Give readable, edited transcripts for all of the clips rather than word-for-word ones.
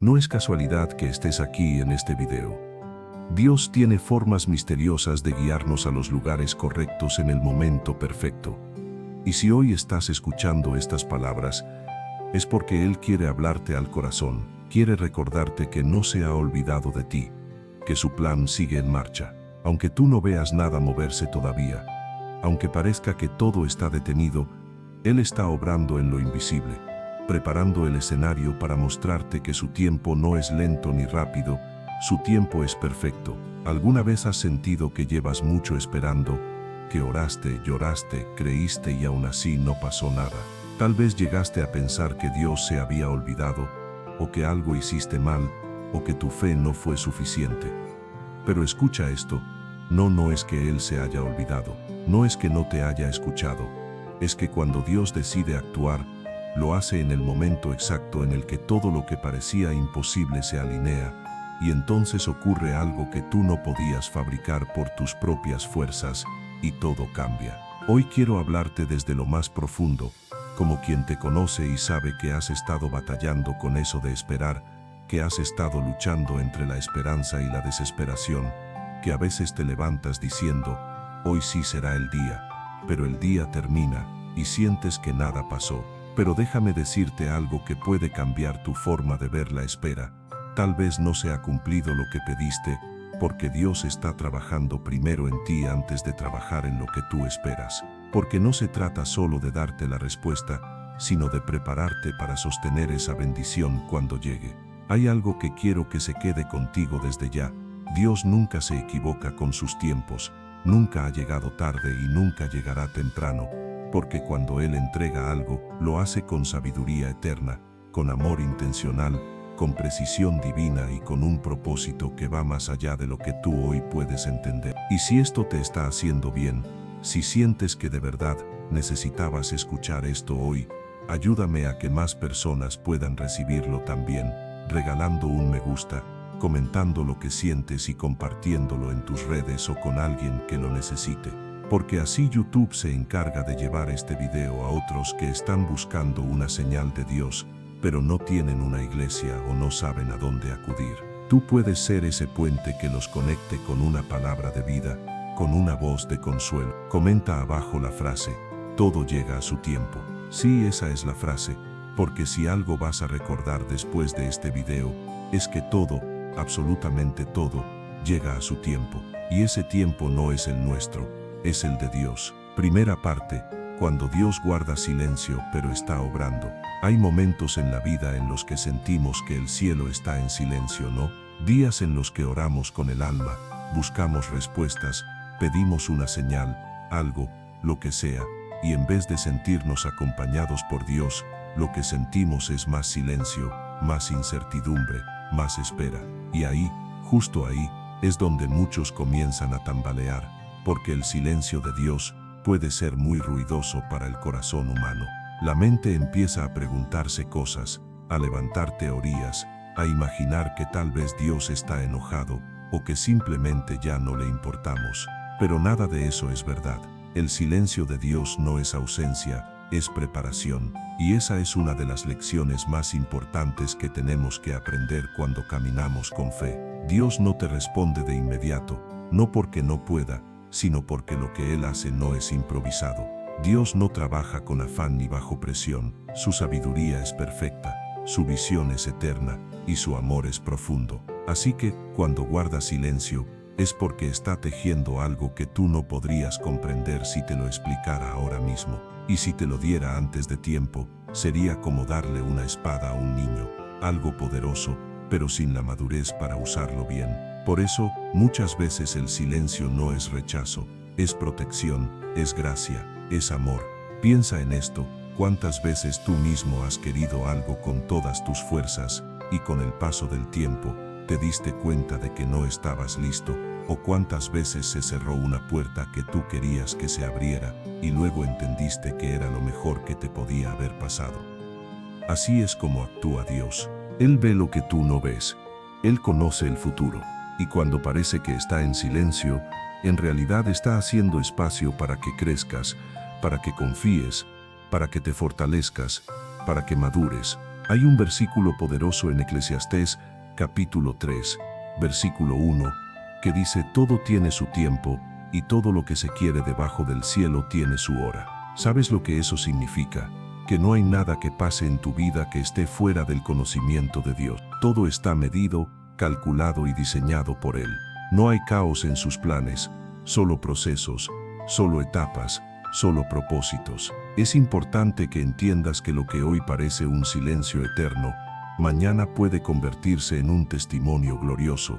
No es casualidad que estés aquí en este video. Dios tiene formas misteriosas de guiarnos a los lugares correctos en el momento perfecto. Y si hoy estás escuchando estas palabras, es porque Él quiere hablarte al corazón, quiere recordarte que no se ha olvidado de ti, que su plan sigue en marcha. Aunque tú no veas nada moverse todavía, aunque parezca que todo está detenido, Él está obrando en lo invisible, preparando el escenario para mostrarte que su tiempo no es lento ni rápido, su tiempo es perfecto. ¿Alguna vez has sentido que llevas mucho esperando, que oraste, lloraste, creíste y aún así no pasó nada? Tal vez llegaste a pensar que Dios se había olvidado, o que algo hiciste mal, o que tu fe no fue suficiente. Pero escucha esto, no es que Él se haya olvidado, no es que no te haya escuchado, es que cuando Dios decide actuar, lo hace en el momento exacto en el que todo lo que parecía imposible se alinea, y entonces ocurre algo que tú no podías fabricar por tus propias fuerzas, y todo cambia. Hoy quiero hablarte desde lo más profundo, como quien te conoce y sabe que has estado batallando con eso de esperar, que has estado luchando entre la esperanza y la desesperación, que a veces te levantas diciendo, hoy sí será el día, pero el día termina, y sientes que nada pasó. Pero déjame decirte algo que puede cambiar tu forma de ver la espera. Tal vez no se ha cumplido lo que pediste, porque Dios está trabajando primero en ti antes de trabajar en lo que tú esperas. Porque no se trata solo de darte la respuesta, sino de prepararte para sostener esa bendición cuando llegue. Hay algo que quiero que se quede contigo desde ya. Dios nunca se equivoca con sus tiempos, nunca ha llegado tarde y nunca llegará temprano. Porque cuando Él entrega algo, lo hace con sabiduría eterna, con amor intencional, con precisión divina y con un propósito que va más allá de lo que tú hoy puedes entender. Y si esto te está haciendo bien, si sientes que de verdad necesitabas escuchar esto hoy, ayúdame a que más personas puedan recibirlo también, regalando un me gusta, comentando lo que sientes y compartiéndolo en tus redes o con alguien que lo necesite. Porque así YouTube se encarga de llevar este video a otros que están buscando una señal de Dios, pero no tienen una iglesia o no saben a dónde acudir. Tú puedes ser ese puente que los conecte con una palabra de vida, con una voz de consuelo. Comenta abajo la frase, todo llega a su tiempo. Sí, esa es la frase, porque si algo vas a recordar después de este video, es que todo, absolutamente todo, llega a su tiempo. Y ese tiempo no es el nuestro, es el de Dios. Primera parte, cuando Dios guarda silencio pero está obrando. Hay momentos en la vida en los que sentimos que el cielo está en silencio, ¿no? Días en los que oramos con el alma, buscamos respuestas, pedimos una señal, algo, lo que sea, y en vez de sentirnos acompañados por Dios, lo que sentimos es más silencio, más incertidumbre, más espera. Y ahí, justo ahí, es donde muchos comienzan a tambalear, porque el silencio de Dios puede ser muy ruidoso para el corazón humano. La mente empieza a preguntarse cosas, a levantar teorías, a imaginar que tal vez Dios está enojado o que simplemente ya no le importamos. Pero nada de eso es verdad. El silencio de Dios no es ausencia, es preparación, y esa es una de las lecciones más importantes que tenemos que aprender cuando caminamos con fe. Dios no te responde de inmediato, no porque no pueda, sino porque lo que Él hace no es improvisado. Dios no trabaja con afán ni bajo presión, su sabiduría es perfecta, su visión es eterna y su amor es profundo. Así que, cuando guarda silencio, es porque está tejiendo algo que tú no podrías comprender si te lo explicara ahora mismo. Y si te lo diera antes de tiempo, sería como darle una espada a un niño, algo poderoso, pero sin la madurez para usarlo bien. Por eso, muchas veces el silencio no es rechazo, es protección, es gracia, es amor. Piensa en esto, cuántas veces tú mismo has querido algo con todas tus fuerzas, y con el paso del tiempo, te diste cuenta de que no estabas listo, o cuántas veces se cerró una puerta que tú querías que se abriera, y luego entendiste que era lo mejor que te podía haber pasado. Así es como actúa Dios. Él ve lo que tú no ves. Él conoce el futuro. Y cuando parece que está en silencio, en realidad está haciendo espacio para que crezcas, para que confíes, para que te fortalezcas, para que madures. Hay un versículo poderoso en Eclesiastés, capítulo 3, versículo 1, que dice: todo tiene su tiempo, y todo lo que se quiere debajo del cielo tiene su hora. ¿Sabes lo que eso significa? Que no hay nada que pase en tu vida que esté fuera del conocimiento de Dios. Todo está medido, calculado y diseñado por Él. No hay caos en sus planes, solo procesos, solo etapas, solo propósitos. Es importante que entiendas que lo que hoy parece un silencio eterno, mañana puede convertirse en un testimonio glorioso,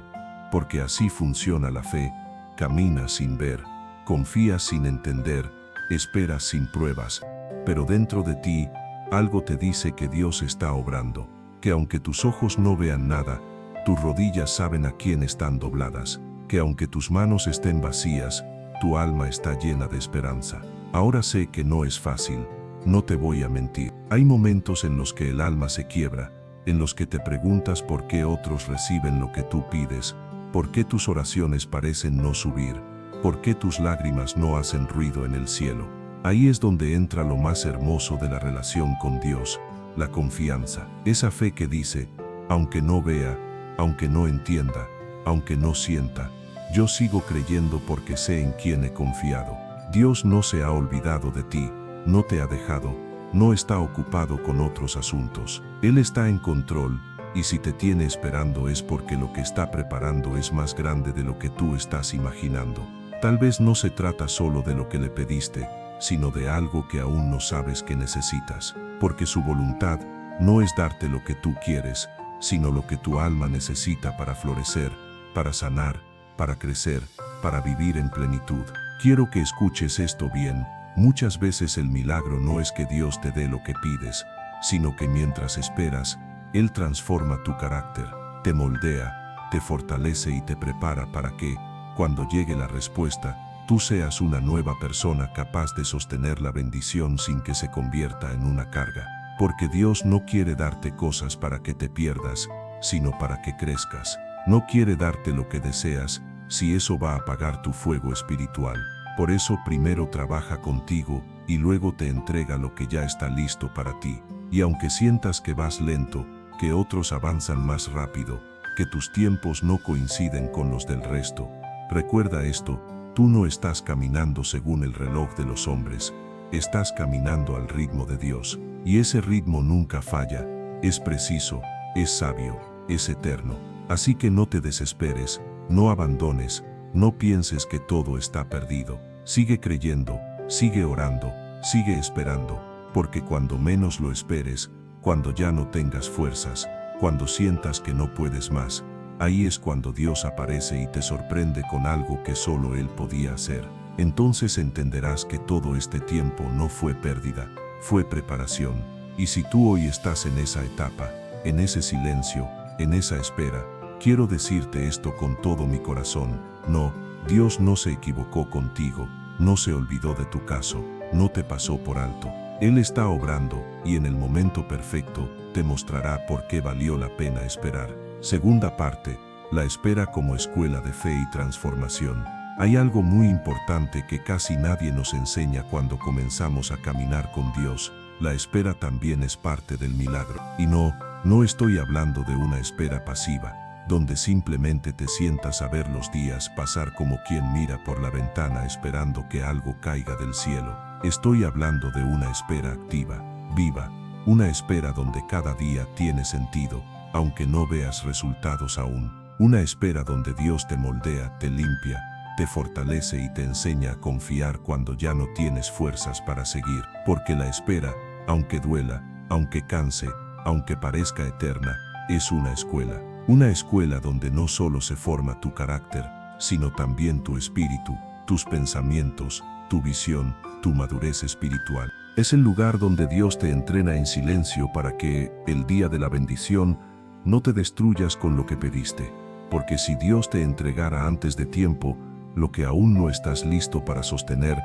porque así funciona la fe. Caminas sin ver, confías sin entender, esperas sin pruebas, pero dentro de ti, algo te dice que Dios está obrando, que aunque tus ojos no vean nada, tus rodillas saben a quién están dobladas, que aunque tus manos estén vacías, tu alma está llena de esperanza. Ahora sé que no es fácil, no te voy a mentir. Hay momentos en los que el alma se quiebra, en los que te preguntas por qué otros reciben lo que tú pides, por qué tus oraciones parecen no subir, por qué tus lágrimas no hacen ruido en el cielo. Ahí es donde entra lo más hermoso de la relación con Dios, la confianza. Esa fe que dice: aunque no vea, aunque no entienda, aunque no sienta, yo sigo creyendo porque sé en quién he confiado. Dios no se ha olvidado de ti, no te ha dejado, no está ocupado con otros asuntos. Él está en control, y si te tiene esperando es porque lo que está preparando es más grande de lo que tú estás imaginando. Tal vez no se trata solo de lo que le pediste, sino de algo que aún no sabes que necesitas, porque su voluntad no es darte lo que tú quieres, sino lo que tu alma necesita para florecer, para sanar, para crecer, para vivir en plenitud. Quiero que escuches esto bien. Muchas veces el milagro no es que Dios te dé lo que pides, sino que mientras esperas, Él transforma tu carácter, te moldea, te fortalece y te prepara para que, cuando llegue la respuesta, tú seas una nueva persona capaz de sostener la bendición sin que se convierta en una carga. Porque Dios no quiere darte cosas para que te pierdas, sino para que crezcas. No quiere darte lo que deseas, si eso va a apagar tu fuego espiritual. Por eso primero trabaja contigo y luego te entrega lo que ya está listo para ti. Y aunque sientas que vas lento, que otros avanzan más rápido, que tus tiempos no coinciden con los del resto, recuerda esto: tú no estás caminando según el reloj de los hombres, estás caminando al ritmo de Dios. Y ese ritmo nunca falla, es preciso, es sabio, es eterno. Así que no te desesperes, no abandones, no pienses que todo está perdido. Sigue creyendo, sigue orando, sigue esperando, porque cuando menos lo esperes, cuando ya no tengas fuerzas, cuando sientas que no puedes más, ahí es cuando Dios aparece y te sorprende con algo que solo Él podía hacer. Entonces entenderás que todo este tiempo no fue pérdida, fue preparación. Y si tú hoy estás en esa etapa, en ese silencio, en esa espera, quiero decirte esto con todo mi corazón: no, Dios no se equivocó contigo, no se olvidó de tu caso, no te pasó por alto. Él está obrando, y en el momento perfecto, te mostrará por qué valió la pena esperar. Segunda parte, la espera como escuela de fe y transformación. Hay algo muy importante que casi nadie nos enseña cuando comenzamos a caminar con Dios: la espera también es parte del milagro. Y no estoy hablando de una espera pasiva, donde simplemente te sientas a ver los días pasar como quien mira por la ventana esperando que algo caiga del cielo. Estoy hablando de una espera activa, viva, una espera donde cada día tiene sentido, aunque no veas resultados aún. Una espera donde Dios te moldea, te limpia, te fortalece y te enseña a confiar cuando ya no tienes fuerzas para seguir. Porque la espera, aunque duela, aunque canse, aunque parezca eterna, es una escuela. Una escuela donde no solo se forma tu carácter, sino también tu espíritu, tus pensamientos, tu visión, tu madurez espiritual. Es el lugar donde Dios te entrena en silencio para que, el día de la bendición, no te destruyas con lo que pediste. Porque si Dios te entregara antes de tiempo lo que aún no estás listo para sostener,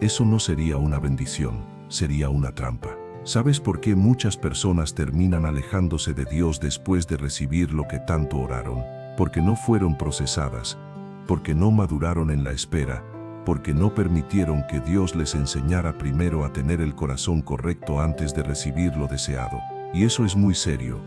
eso no sería una bendición, sería una trampa. ¿Sabes por qué muchas personas terminan alejándose de Dios después de recibir lo que tanto oraron? Porque no fueron procesadas, porque no maduraron en la espera, porque no permitieron que Dios les enseñara primero a tener el corazón correcto antes de recibir lo deseado. Y eso es muy serio,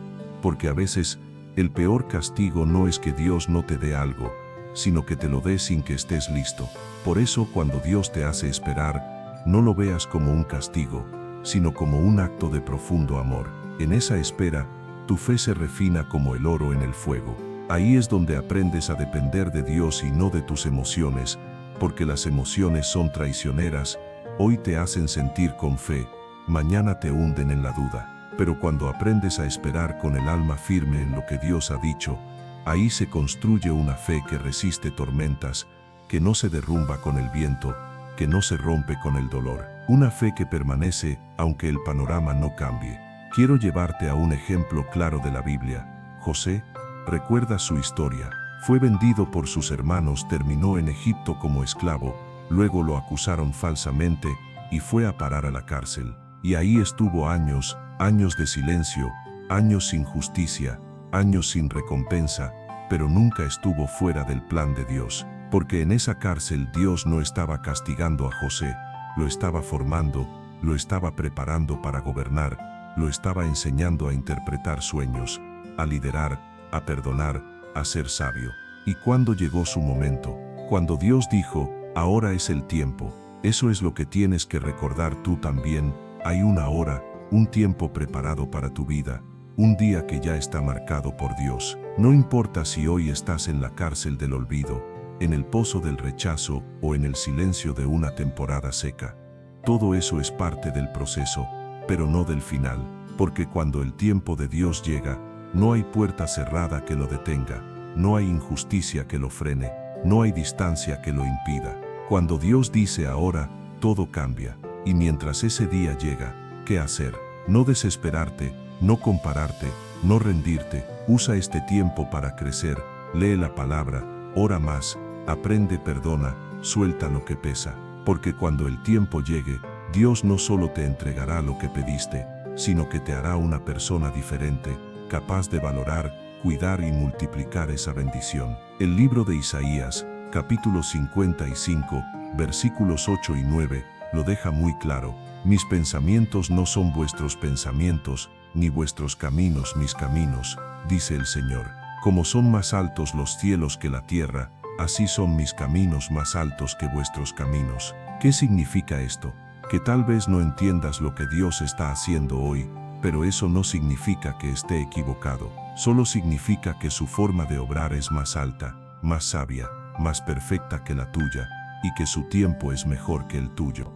porque a veces el peor castigo no es que Dios no te dé algo, sino que te lo dé sin que estés listo. Por eso cuando Dios te hace esperar, no lo veas como un castigo, sino como un acto de profundo amor. En esa espera, tu fe se refina como el oro en el fuego. Ahí es donde aprendes a depender de Dios y no de tus emociones, porque las emociones son traicioneras, hoy te hacen sentir con fe, mañana te hunden en la duda. Pero cuando aprendes a esperar con el alma firme en lo que Dios ha dicho, ahí se construye una fe que resiste tormentas, que no se derrumba con el viento, que no se rompe con el dolor. Una fe que permanece aunque el panorama no cambie. Quiero llevarte a un ejemplo claro de la Biblia. José, recuerda su historia. Fue vendido por sus hermanos, terminó en Egipto como esclavo, luego lo acusaron falsamente y fue a parar a la cárcel. Y ahí estuvo años, años de silencio, años sin justicia, años sin recompensa, pero nunca estuvo fuera del plan de Dios. Porque en esa cárcel Dios no estaba castigando a José, lo estaba formando, lo estaba preparando para gobernar, lo estaba enseñando a interpretar sueños, a liderar, a perdonar, a ser sabio. Y cuando llegó su momento, cuando Dios dijo, ahora es el tiempo, eso es lo que tienes que recordar tú también, hay una hora, un tiempo preparado para tu vida, un día que ya está marcado por Dios. No importa si hoy estás en la cárcel del olvido, en el pozo del rechazo o en el silencio de una temporada seca. Todo eso es parte del proceso, pero no del final, porque cuando el tiempo de Dios llega, no hay puerta cerrada que lo detenga, no hay injusticia que lo frene, no hay distancia que lo impida. Cuando Dios dice ahora, todo cambia, y mientras ese día llega, ¿qué hacer? No desesperarte, no compararte, no rendirte, usa este tiempo para crecer, lee la palabra, ora más, aprende, perdona, suelta lo que pesa, porque cuando el tiempo llegue, Dios no solo te entregará lo que pediste, sino que te hará una persona diferente, capaz de valorar, cuidar y multiplicar esa bendición. El libro de Isaías, capítulo 55, versículos 8 y 9, lo deja muy claro. Mis pensamientos no son vuestros pensamientos, ni vuestros caminos mis caminos, dice el Señor. Como son más altos los cielos que la tierra, así son mis caminos más altos que vuestros caminos. ¿Qué significa esto? Que tal vez no entiendas lo que Dios está haciendo hoy, pero eso no significa que esté equivocado. Solo significa que su forma de obrar es más alta, más sabia, más perfecta que la tuya, y que su tiempo es mejor que el tuyo.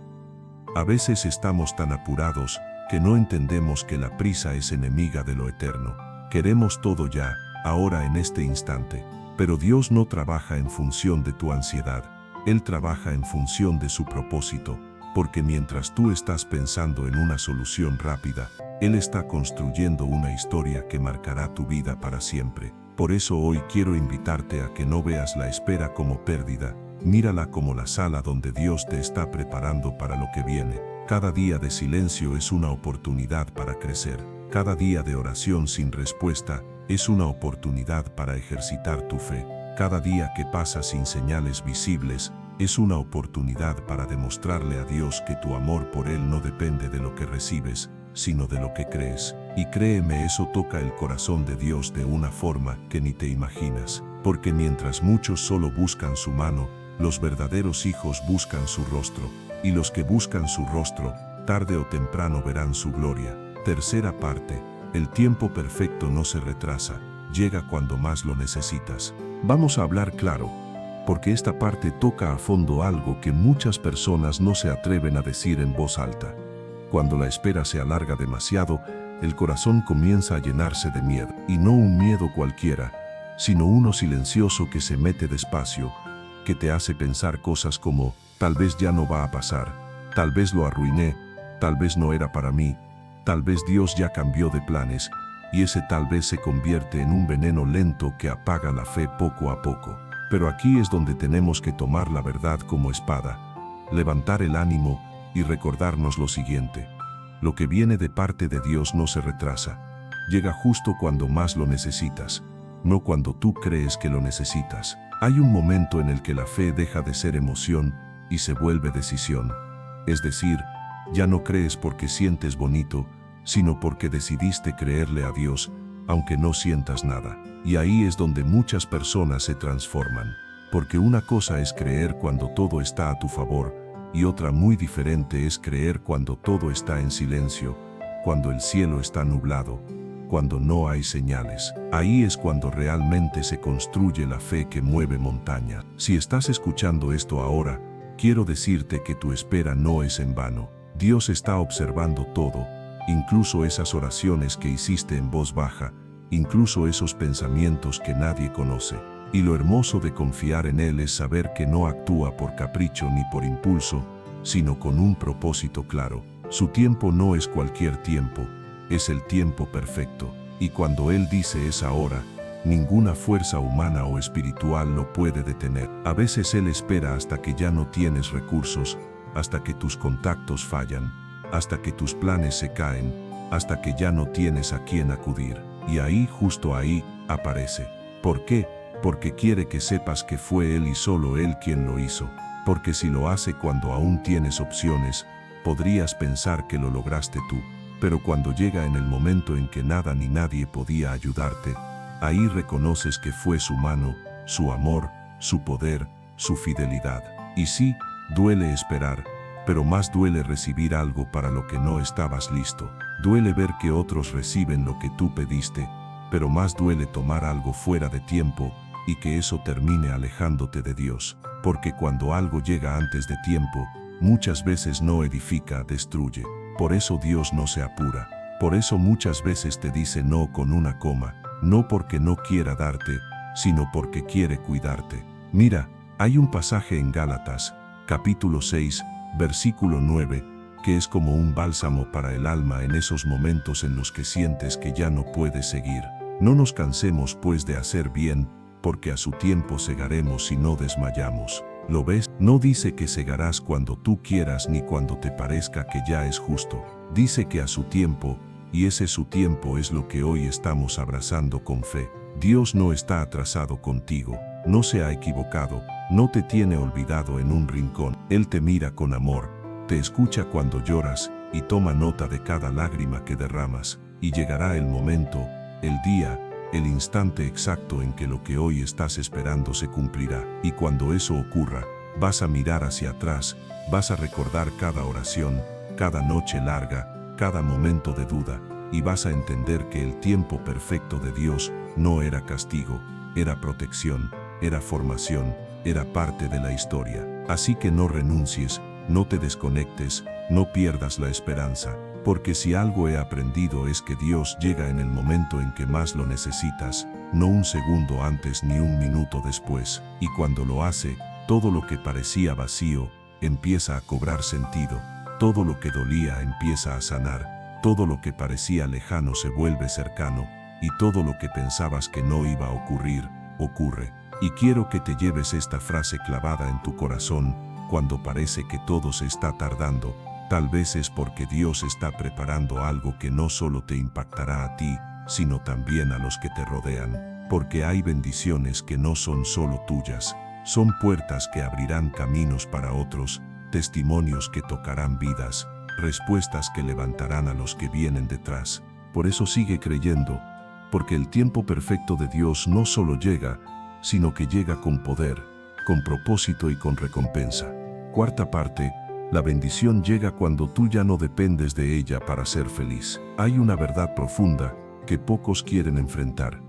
A veces estamos tan apurados que no entendemos que la prisa es enemiga de lo eterno. Queremos todo ya, ahora en este instante. Pero Dios no trabaja en función de tu ansiedad, Él trabaja en función de su propósito, porque mientras tú estás pensando en una solución rápida, Él está construyendo una historia que marcará tu vida para siempre. Por eso hoy quiero invitarte a que no veas la espera como pérdida, mírala como la sala donde Dios te está preparando para lo que viene. Cada día de silencio es una oportunidad para crecer, cada día de oración sin respuesta es una oportunidad para ejercitar tu fe. Cada día que pasa sin señales visibles es una oportunidad para demostrarle a Dios que tu amor por Él no depende de lo que recibes, sino de lo que crees. Y créeme, eso toca el corazón de Dios de una forma que ni te imaginas. Porque mientras muchos solo buscan su mano, los verdaderos hijos buscan su rostro. Y los que buscan su rostro, tarde o temprano verán su gloria. Tercera parte. El tiempo perfecto no se retrasa, llega cuando más lo necesitas. Vamos a hablar claro, porque esta parte toca a fondo algo que muchas personas no se atreven a decir en voz alta. Cuando la espera se alarga demasiado, el corazón comienza a llenarse de miedo, y no un miedo cualquiera, sino uno silencioso que se mete despacio, que te hace pensar cosas como, tal vez ya no va a pasar, tal vez lo arruiné, tal vez no era para mí, tal vez Dios ya cambió de planes, y ese tal vez se convierte en un veneno lento que apaga la fe poco a poco. Pero aquí es donde tenemos que tomar la verdad como espada, levantar el ánimo y recordarnos lo siguiente. Lo que viene de parte de Dios no se retrasa, llega justo cuando más lo necesitas, no cuando tú crees que lo necesitas. Hay un momento en el que la fe deja de ser emoción y se vuelve decisión. Es decir, ya no crees porque sientes bonito, sino porque decidiste creerle a Dios, aunque no sientas nada. Y ahí es donde muchas personas se transforman, porque una cosa es creer cuando todo está a tu favor, y otra muy diferente es creer cuando todo está en silencio, cuando el cielo está nublado, cuando no hay señales. Ahí es cuando realmente se construye la fe que mueve montaña. Si estás escuchando esto ahora, quiero decirte que tu espera no es en vano. Dios está observando todo, incluso esas oraciones que hiciste en voz baja, incluso esos pensamientos que nadie conoce. Y lo hermoso de confiar en Él es saber que no actúa por capricho ni por impulso, sino con un propósito claro. Su tiempo no es cualquier tiempo, es el tiempo perfecto. Y cuando Él dice es ahora, ninguna fuerza humana o espiritual lo puede detener. A veces Él espera hasta que ya no tienes recursos, hasta que tus contactos fallan, hasta que tus planes se caen, hasta que ya no tienes a quién acudir. Y ahí, justo ahí, aparece. ¿Por qué? Porque quiere que sepas que fue Él y solo Él quien lo hizo. Porque si lo hace cuando aún tienes opciones, podrías pensar que lo lograste tú. Pero cuando llega en el momento en que nada ni nadie podía ayudarte, ahí reconoces que fue su mano, su amor, su poder, su fidelidad. Y sí, duele esperar, pero más duele recibir algo para lo que no estabas listo. Duele ver que otros reciben lo que tú pediste, pero más duele tomar algo fuera de tiempo y que eso termine alejándote de Dios. Porque cuando algo llega antes de tiempo, muchas veces no edifica, destruye. Por eso Dios no se apura. Por eso muchas veces te dice no con una coma, no porque no quiera darte, sino porque quiere cuidarte. Mira, hay un pasaje en Gálatas, capítulo 6, versículo 9, que es como un bálsamo para el alma en esos momentos en los que sientes que ya no puedes seguir. No nos cansemos pues de hacer bien, porque a su tiempo segaremos si no desmayamos. ¿Lo ves? No dice que segarás cuando tú quieras ni cuando te parezca que ya es justo. Dice que a su tiempo, y ese su tiempo es lo que hoy estamos abrazando con fe. Dios no está atrasado contigo, no se ha equivocado, no te tiene olvidado en un rincón. Él te mira con amor, te escucha cuando lloras y toma nota de cada lágrima que derramas. Y llegará el momento, el día, el instante exacto en que lo que hoy estás esperando se cumplirá. Y cuando eso ocurra, vas a mirar hacia atrás, vas a recordar cada oración, cada noche larga, cada momento de duda, y vas a entender que el tiempo perfecto de Dios no era castigo, era protección, era formación, era parte de la historia. Así que no renuncies, no te desconectes, no pierdas la esperanza. Porque si algo he aprendido es que Dios llega en el momento en que más lo necesitas, no un segundo antes ni un minuto después. Y cuando lo hace, todo lo que parecía vacío empieza a cobrar sentido, todo lo que dolía empieza a sanar, todo lo que parecía lejano se vuelve cercano, y todo lo que pensabas que no iba a ocurrir, ocurre. Y quiero que te lleves esta frase clavada en tu corazón, cuando parece que todo se está tardando. Tal vez es porque Dios está preparando algo que no solo te impactará a ti, sino también a los que te rodean. Porque hay bendiciones que no son solo tuyas, son puertas que abrirán caminos para otros, testimonios que tocarán vidas, respuestas que levantarán a los que vienen detrás. Por eso sigue creyendo, porque el tiempo perfecto de Dios no solo llega, sino que llega con poder, con propósito y con recompensa. Cuarta parte. La bendición llega cuando tú ya no dependes de ella para ser feliz. Hay una verdad profunda que pocos quieren enfrentar,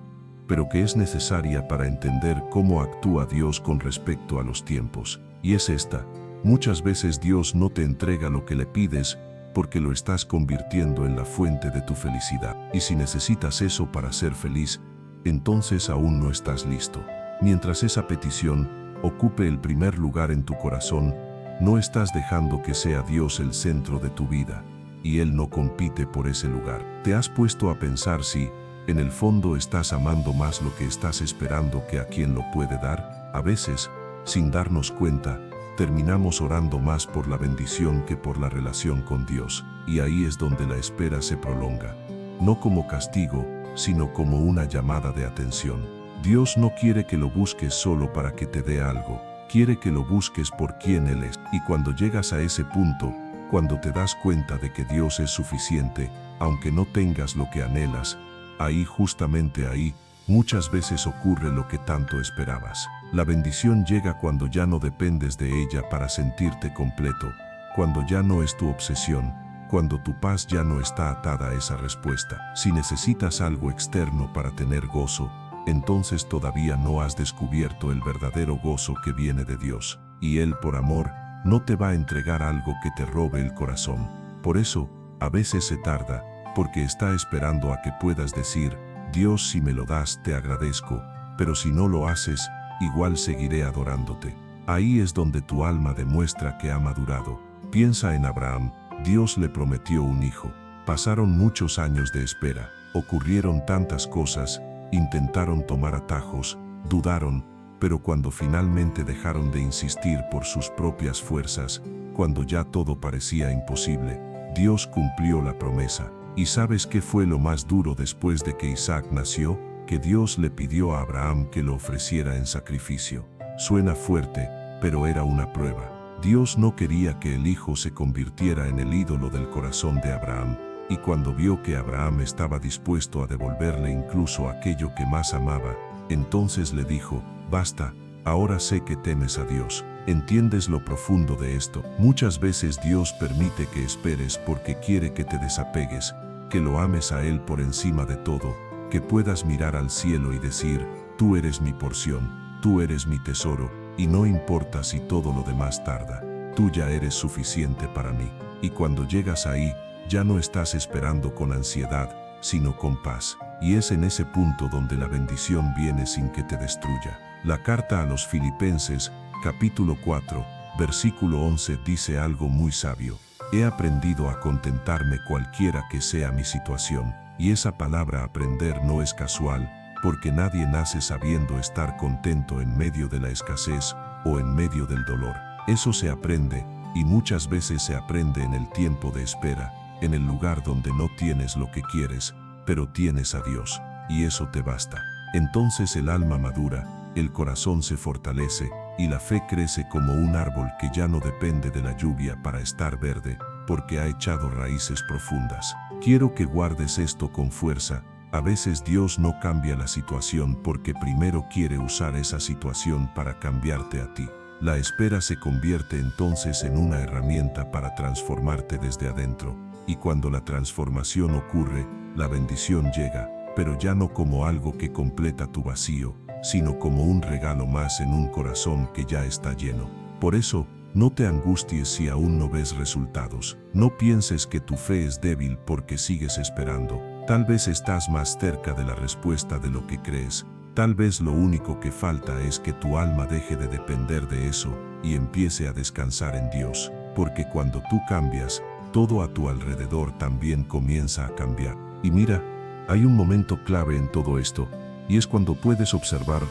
pero que es necesaria para entender cómo actúa Dios con respecto a los tiempos. Y es esta: muchas veces Dios no te entrega lo que le pides porque lo estás convirtiendo en la fuente de tu felicidad. Y si necesitas eso para ser feliz, entonces aún no estás listo. Mientras esa petición ocupe el primer lugar en tu corazón, no estás dejando que sea Dios el centro de tu vida, y Él no compite por ese lugar. ¿Te has puesto a pensar si, en el fondo, estás amando más lo que estás esperando que a quien lo puede dar? A veces, sin darnos cuenta, terminamos orando más por la bendición que por la relación con Dios, y ahí es donde la espera se prolonga. No como castigo, sino como una llamada de atención. Dios no quiere que lo busques solo para que te dé algo. Quiere que lo busques por quien Él es. Y cuando llegas a ese punto, cuando te das cuenta de que Dios es suficiente, aunque no tengas lo que anhelas, ahí, justamente ahí, muchas veces ocurre lo que tanto esperabas. La bendición llega cuando ya no dependes de ella para sentirte completo, cuando ya no es tu obsesión, cuando tu paz ya no está atada a esa respuesta. Si necesitas algo externo para tener gozo, entonces todavía no has descubierto el verdadero gozo que viene de Dios. Y Él, por amor, no te va a entregar algo que te robe el corazón. Por eso, a veces se tarda, porque está esperando a que puedas decir: Dios, si me lo das, te agradezco, pero si no lo haces, igual seguiré adorándote. Ahí es donde tu alma demuestra que ha madurado. Piensa en Abraham. Dios le prometió un hijo. Pasaron muchos años de espera. Ocurrieron tantas cosas, intentaron tomar atajos, dudaron, pero cuando finalmente dejaron de insistir por sus propias fuerzas, cuando ya todo parecía imposible, Dios cumplió la promesa. ¿Y sabes qué fue lo más duro después de que Isaac nació? Que Dios le pidió a Abraham que lo ofreciera en sacrificio. Suena fuerte, pero era una prueba. Dios no quería que el hijo se convirtiera en el ídolo del corazón de Abraham, y cuando vio que Abraham estaba dispuesto a devolverle incluso aquello que más amaba, entonces le dijo: basta, ahora sé que temes a Dios. ¿Entiendes lo profundo de esto? Muchas veces Dios permite que esperes porque quiere que te desapegues, que lo ames a Él por encima de todo, que puedas mirar al cielo y decir: tú eres mi porción, tú eres mi tesoro, y no importa si todo lo demás tarda, tú ya eres suficiente para mí. Y cuando llegas ahí, ya no estás esperando con ansiedad, sino con paz. Y es en ese punto donde la bendición viene sin que te destruya. La carta a los Filipenses, capítulo 4, versículo 11 dice algo muy sabio: he aprendido a contentarme cualquiera que sea mi situación. Y esa palabra aprender no es casual, porque nadie nace sabiendo estar contento en medio de la escasez o en medio del dolor. Eso se aprende, y muchas veces se aprende en el tiempo de espera, en el lugar donde no tienes lo que quieres, pero tienes a Dios, y eso te basta. Entonces el alma madura, el corazón se fortalece, y la fe crece como un árbol que ya no depende de la lluvia para estar verde, porque ha echado raíces profundas. Quiero que guardes esto con fuerza. A veces Dios no cambia la situación porque primero quiere usar esa situación para cambiarte a ti. La espera se convierte entonces en una herramienta para transformarte desde adentro, y cuando la transformación ocurre, la bendición llega, pero ya no como algo que completa tu vacío, sino como un regalo más en un corazón que ya está lleno. Por eso, no te angusties si aún no ves resultados. No pienses que tu fe es débil porque sigues esperando. Tal vez estás más cerca de la respuesta de lo que crees. Tal vez lo único que falta es que tu alma deje de depender de eso y empiece a descansar en Dios. Porque cuando tú cambias, todo a tu alrededor también comienza a cambiar. Y mira, hay un momento clave en todo esto, y es cuando puedes observar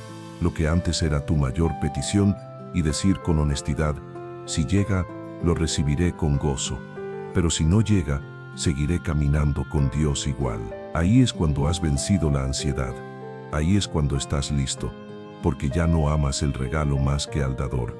lo que antes era tu mayor petición y decir con honestidad: si llega, lo recibiré con gozo. Pero si no llega, seguiré caminando con Dios igual. Ahí es cuando has vencido la ansiedad. Ahí es cuando estás listo, porque ya no amas el regalo más que al dador.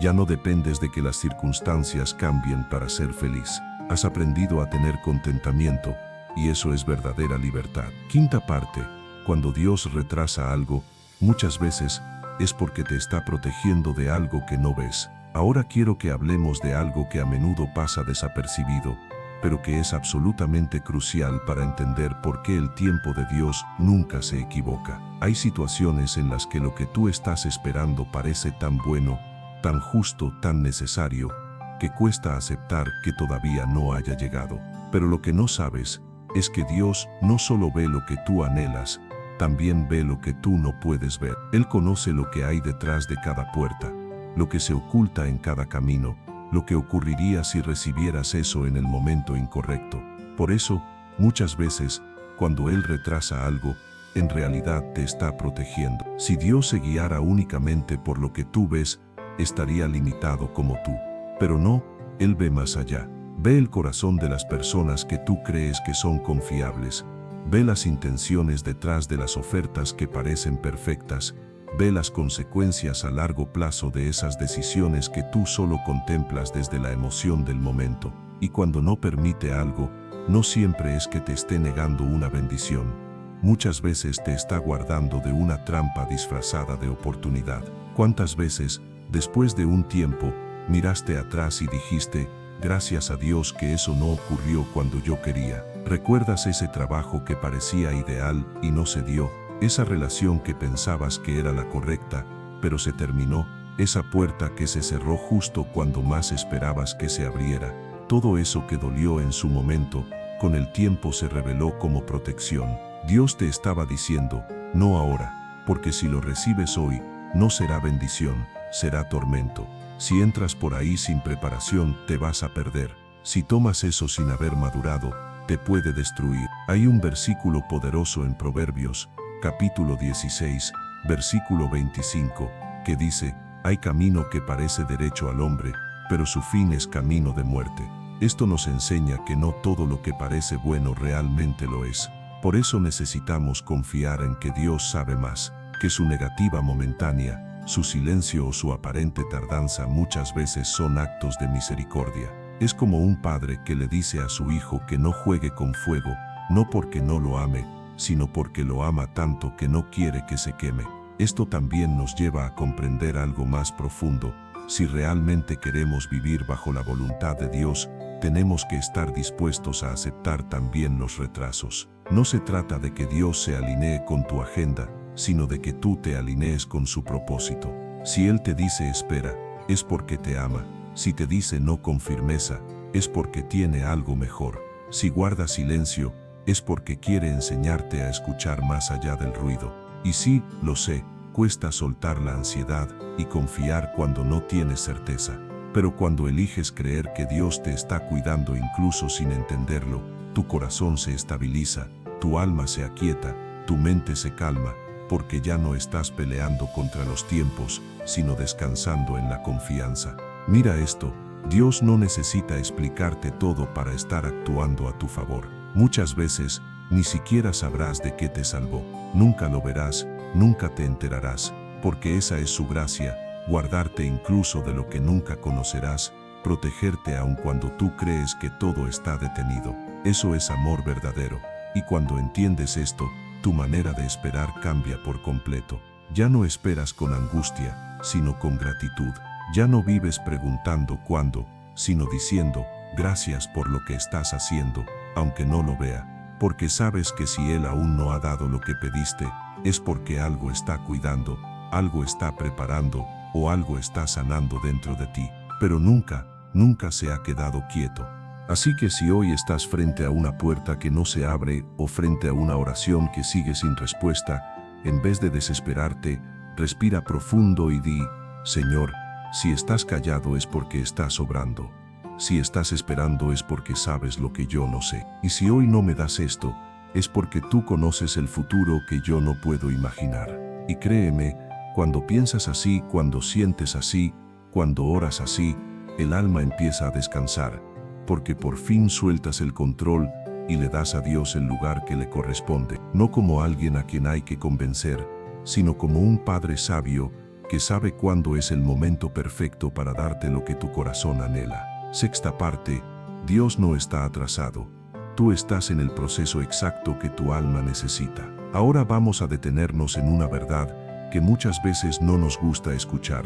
Ya no dependes de que las circunstancias cambien para ser feliz. Has aprendido a tener contentamiento, y eso es verdadera libertad. Quinta parte: cuando Dios retrasa algo, muchas veces es porque te está protegiendo de algo que no ves. Ahora quiero que hablemos de algo que a menudo pasa desapercibido, pero que es absolutamente crucial para entender por qué el tiempo de Dios nunca se equivoca. Hay situaciones en las que lo que tú estás esperando parece tan bueno, tan justo, tan necesario, que cuesta aceptar que todavía no haya llegado. Pero lo que no sabes es que Dios no solo ve lo que tú anhelas, también ve lo que tú no puedes ver. Él conoce lo que hay detrás de cada puerta, lo que se oculta en cada camino, lo que ocurriría si recibieras eso en el momento incorrecto. Por eso, muchas veces, cuando Él retrasa algo, en realidad te está protegiendo. Si Dios se guiara únicamente por lo que tú ves, estaría limitado como tú. Pero no, Él ve más allá. Ve el corazón de las personas que tú crees que son confiables. Ve las intenciones detrás de las ofertas que parecen perfectas. Ve las consecuencias a largo plazo de esas decisiones que tú solo contemplas desde la emoción del momento. Y cuando no permite algo, no siempre es que te esté negando una bendición. Muchas veces te está guardando de una trampa disfrazada de oportunidad. ¿Cuántas veces, después de un tiempo, miraste atrás y dijiste, gracias a Dios que eso no ocurrió cuando yo quería? ¿Recuerdas ese trabajo que parecía ideal y no se dio? Esa relación que pensabas que era la correcta, pero se terminó. Esa puerta que se cerró justo cuando más esperabas que se abriera. Todo eso que dolió en su momento, con el tiempo se reveló como protección. Dios te estaba diciendo, no ahora, porque si lo recibes hoy, no será bendición, será tormento. Si entras por ahí sin preparación, te vas a perder. Si tomas eso sin haber madurado, te puede destruir. Hay un versículo poderoso en Proverbios, capítulo 16, versículo 25, que dice, hay camino que parece derecho al hombre, pero su fin es camino de muerte. Esto nos enseña que no todo lo que parece bueno realmente lo es. Por eso necesitamos confiar en que Dios sabe más, que su negativa momentánea, su silencio o su aparente tardanza muchas veces son actos de misericordia. Es como un padre que le dice a su hijo que no juegue con fuego, no porque no lo ame, sino porque lo ama tanto que no quiere que se queme. Esto también nos lleva a comprender algo más profundo. Si realmente queremos vivir bajo la voluntad de Dios, tenemos que estar dispuestos a aceptar también los retrasos. No se trata de que Dios se alinee con tu agenda, sino de que tú te alinees con su propósito. Si Él te dice espera, es porque te ama. Si te dice no con firmeza, es porque tiene algo mejor. Si guarda silencio, es porque quiere enseñarte a escuchar más allá del ruido. Y sí, lo sé, cuesta soltar la ansiedad y confiar cuando no tienes certeza. Pero cuando eliges creer que Dios te está cuidando incluso sin entenderlo, tu corazón se estabiliza, tu alma se aquieta, tu mente se calma, porque ya no estás peleando contra los tiempos, sino descansando en la confianza. Mira esto, Dios no necesita explicarte todo para estar actuando a tu favor. Muchas veces, ni siquiera sabrás de qué te salvó. Nunca lo verás, nunca te enterarás, porque esa es su gracia, guardarte incluso de lo que nunca conocerás, protegerte aun cuando tú crees que todo está detenido. Eso es amor verdadero. Y cuando entiendes esto, tu manera de esperar cambia por completo. Ya no esperas con angustia, sino con gratitud. Ya no vives preguntando cuándo, sino diciendo, gracias por lo que estás haciendo, aunque no lo vea. Porque sabes que si Él aún no ha dado lo que pediste, es porque algo está cuidando, algo está preparando o algo está sanando dentro de ti. Pero nunca se ha quedado quieto. Así que si hoy estás frente a una puerta que no se abre o frente a una oración que sigue sin respuesta, en vez de desesperarte, respira profundo y di, Señor, si estás callado es porque estás obrando. Si estás esperando es porque sabes lo que yo no sé. Y si hoy no me das esto, es porque tú conoces el futuro que yo no puedo imaginar. Y créeme, cuando piensas así, cuando sientes así, cuando oras así, el alma empieza a descansar, porque por fin sueltas el control y le das a Dios el lugar que le corresponde. No como alguien a quien hay que convencer, sino como un padre sabio que sabe cuándo es el momento perfecto para darte lo que tu corazón anhela. Sexta parte, Dios no está atrasado. Tú estás en el proceso exacto que tu alma necesita. Ahora vamos a detenernos en una verdad que muchas veces no nos gusta escuchar,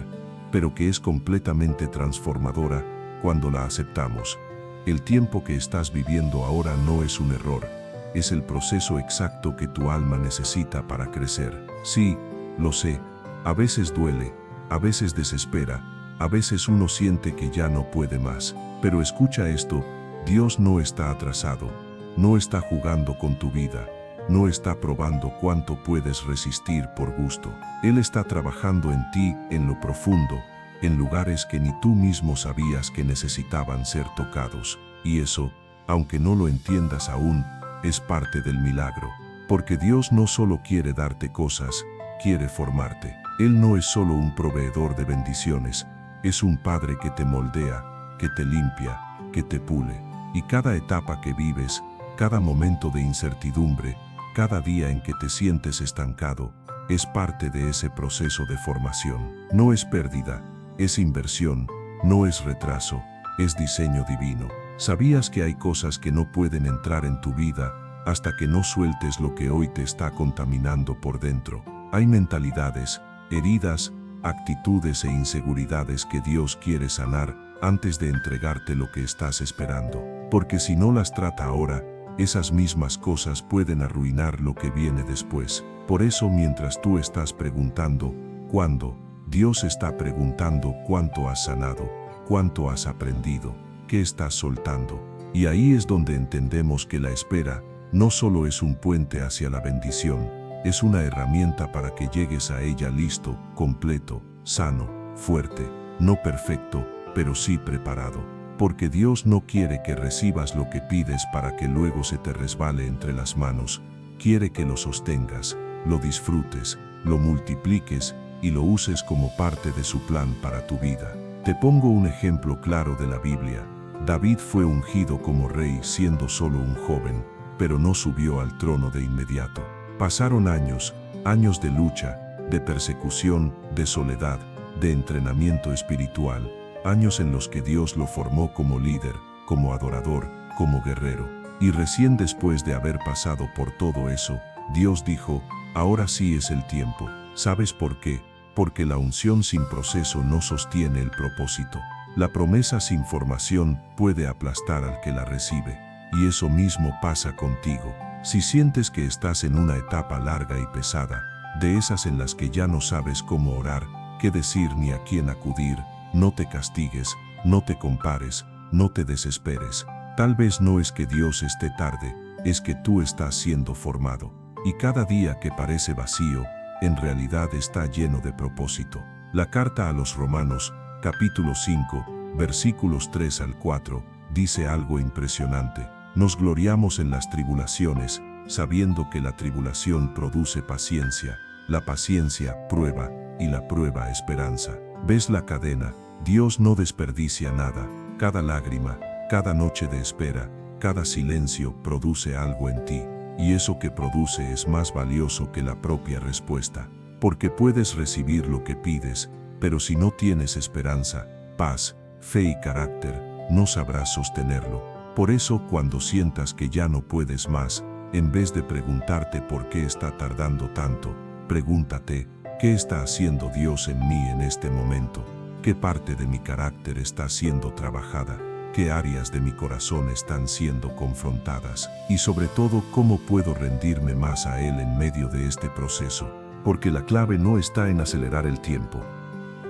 pero que es completamente transformadora cuando la aceptamos. El tiempo que estás viviendo ahora no es un error, es el proceso exacto que tu alma necesita para crecer. Sí, lo sé, a veces duele, a veces desespera, a veces uno siente que ya no puede más. Pero escucha esto, Dios no está atrasado, no está jugando con tu vida, no está probando cuánto puedes resistir por gusto. Él está trabajando en ti, en lo profundo, en lugares que ni tú mismo sabías que necesitaban ser tocados. Y eso, aunque no lo entiendas aún, es parte del milagro. Porque Dios no solo quiere darte cosas, quiere formarte. Él no es solo un proveedor de bendiciones, es un Padre que te moldea, que te limpia, que te pule. Y cada etapa que vives, cada momento de incertidumbre, cada día en que te sientes estancado, es parte de ese proceso de formación. No es pérdida, es inversión, no es retraso, es diseño divino. ¿Sabías que hay cosas que no pueden entrar en tu vida hasta que no sueltes lo que hoy te está contaminando por dentro? Hay mentalidades, heridas, actitudes e inseguridades que Dios quiere sanar antes de entregarte lo que estás esperando. Porque si no las trata ahora, esas mismas cosas pueden arruinar lo que viene después. Por eso, mientras tú estás preguntando ¿cuándo?, Dios está preguntando cuánto has sanado, cuánto has aprendido, qué estás soltando. Y ahí es donde entendemos que la espera no solo es un puente hacia la bendición, es una herramienta para que llegues a ella listo, completo, sano, fuerte, no perfecto, pero sí preparado. Porque Dios no quiere que recibas lo que pides para que luego se te resbale entre las manos. Quiere que lo sostengas, lo disfrutes, lo multipliques y lo uses como parte de su plan para tu vida. Te pongo un ejemplo claro de la Biblia. David fue ungido como rey siendo solo un joven, pero no subió al trono de inmediato. Pasaron años, años de lucha, de persecución, de soledad, de entrenamiento espiritual, años en los que Dios lo formó como líder, como adorador, como guerrero. Y recién después de haber pasado por todo eso, Dios dijo, ahora sí es el tiempo. ¿Sabes por qué? Porque la unción sin proceso no sostiene el propósito. La promesa sin formación puede aplastar al que la recibe. Y eso mismo pasa contigo. Si sientes que estás en una etapa larga y pesada, de esas en las que ya no sabes cómo orar, qué decir ni a quién acudir, no te castigues, no te compares, no te desesperes. Tal vez no es que Dios esté tarde, es que tú estás siendo formado. Y cada día que parece vacío, en realidad está lleno de propósito. La carta a los Romanos, capítulo 5, versículos 3 al 4, dice algo impresionante. Nos gloriamos en las tribulaciones, sabiendo que la tribulación produce paciencia, la paciencia prueba, y la prueba esperanza. ¿Ves la cadena? Dios no desperdicia nada. Cada lágrima, cada noche de espera, cada silencio produce algo en ti. Y eso que produce es más valioso que la propia respuesta. Porque puedes recibir lo que pides, pero si no tienes esperanza, paz, fe y carácter, no sabrás sostenerlo. Por eso, cuando sientas que ya no puedes más, en vez de preguntarte por qué está tardando tanto, pregúntate, ¿qué está haciendo Dios en mí en este momento? ¿Qué parte de mi carácter está siendo trabajada? ¿Qué áreas de mi corazón están siendo confrontadas? Y sobre todo, ¿cómo puedo rendirme más a Él en medio de este proceso? Porque la clave no está en acelerar el tiempo.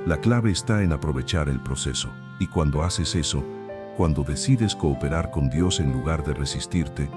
La clave está en aprovechar el proceso. Y cuando haces eso, cuando decides cooperar con Dios en lugar de resistirte,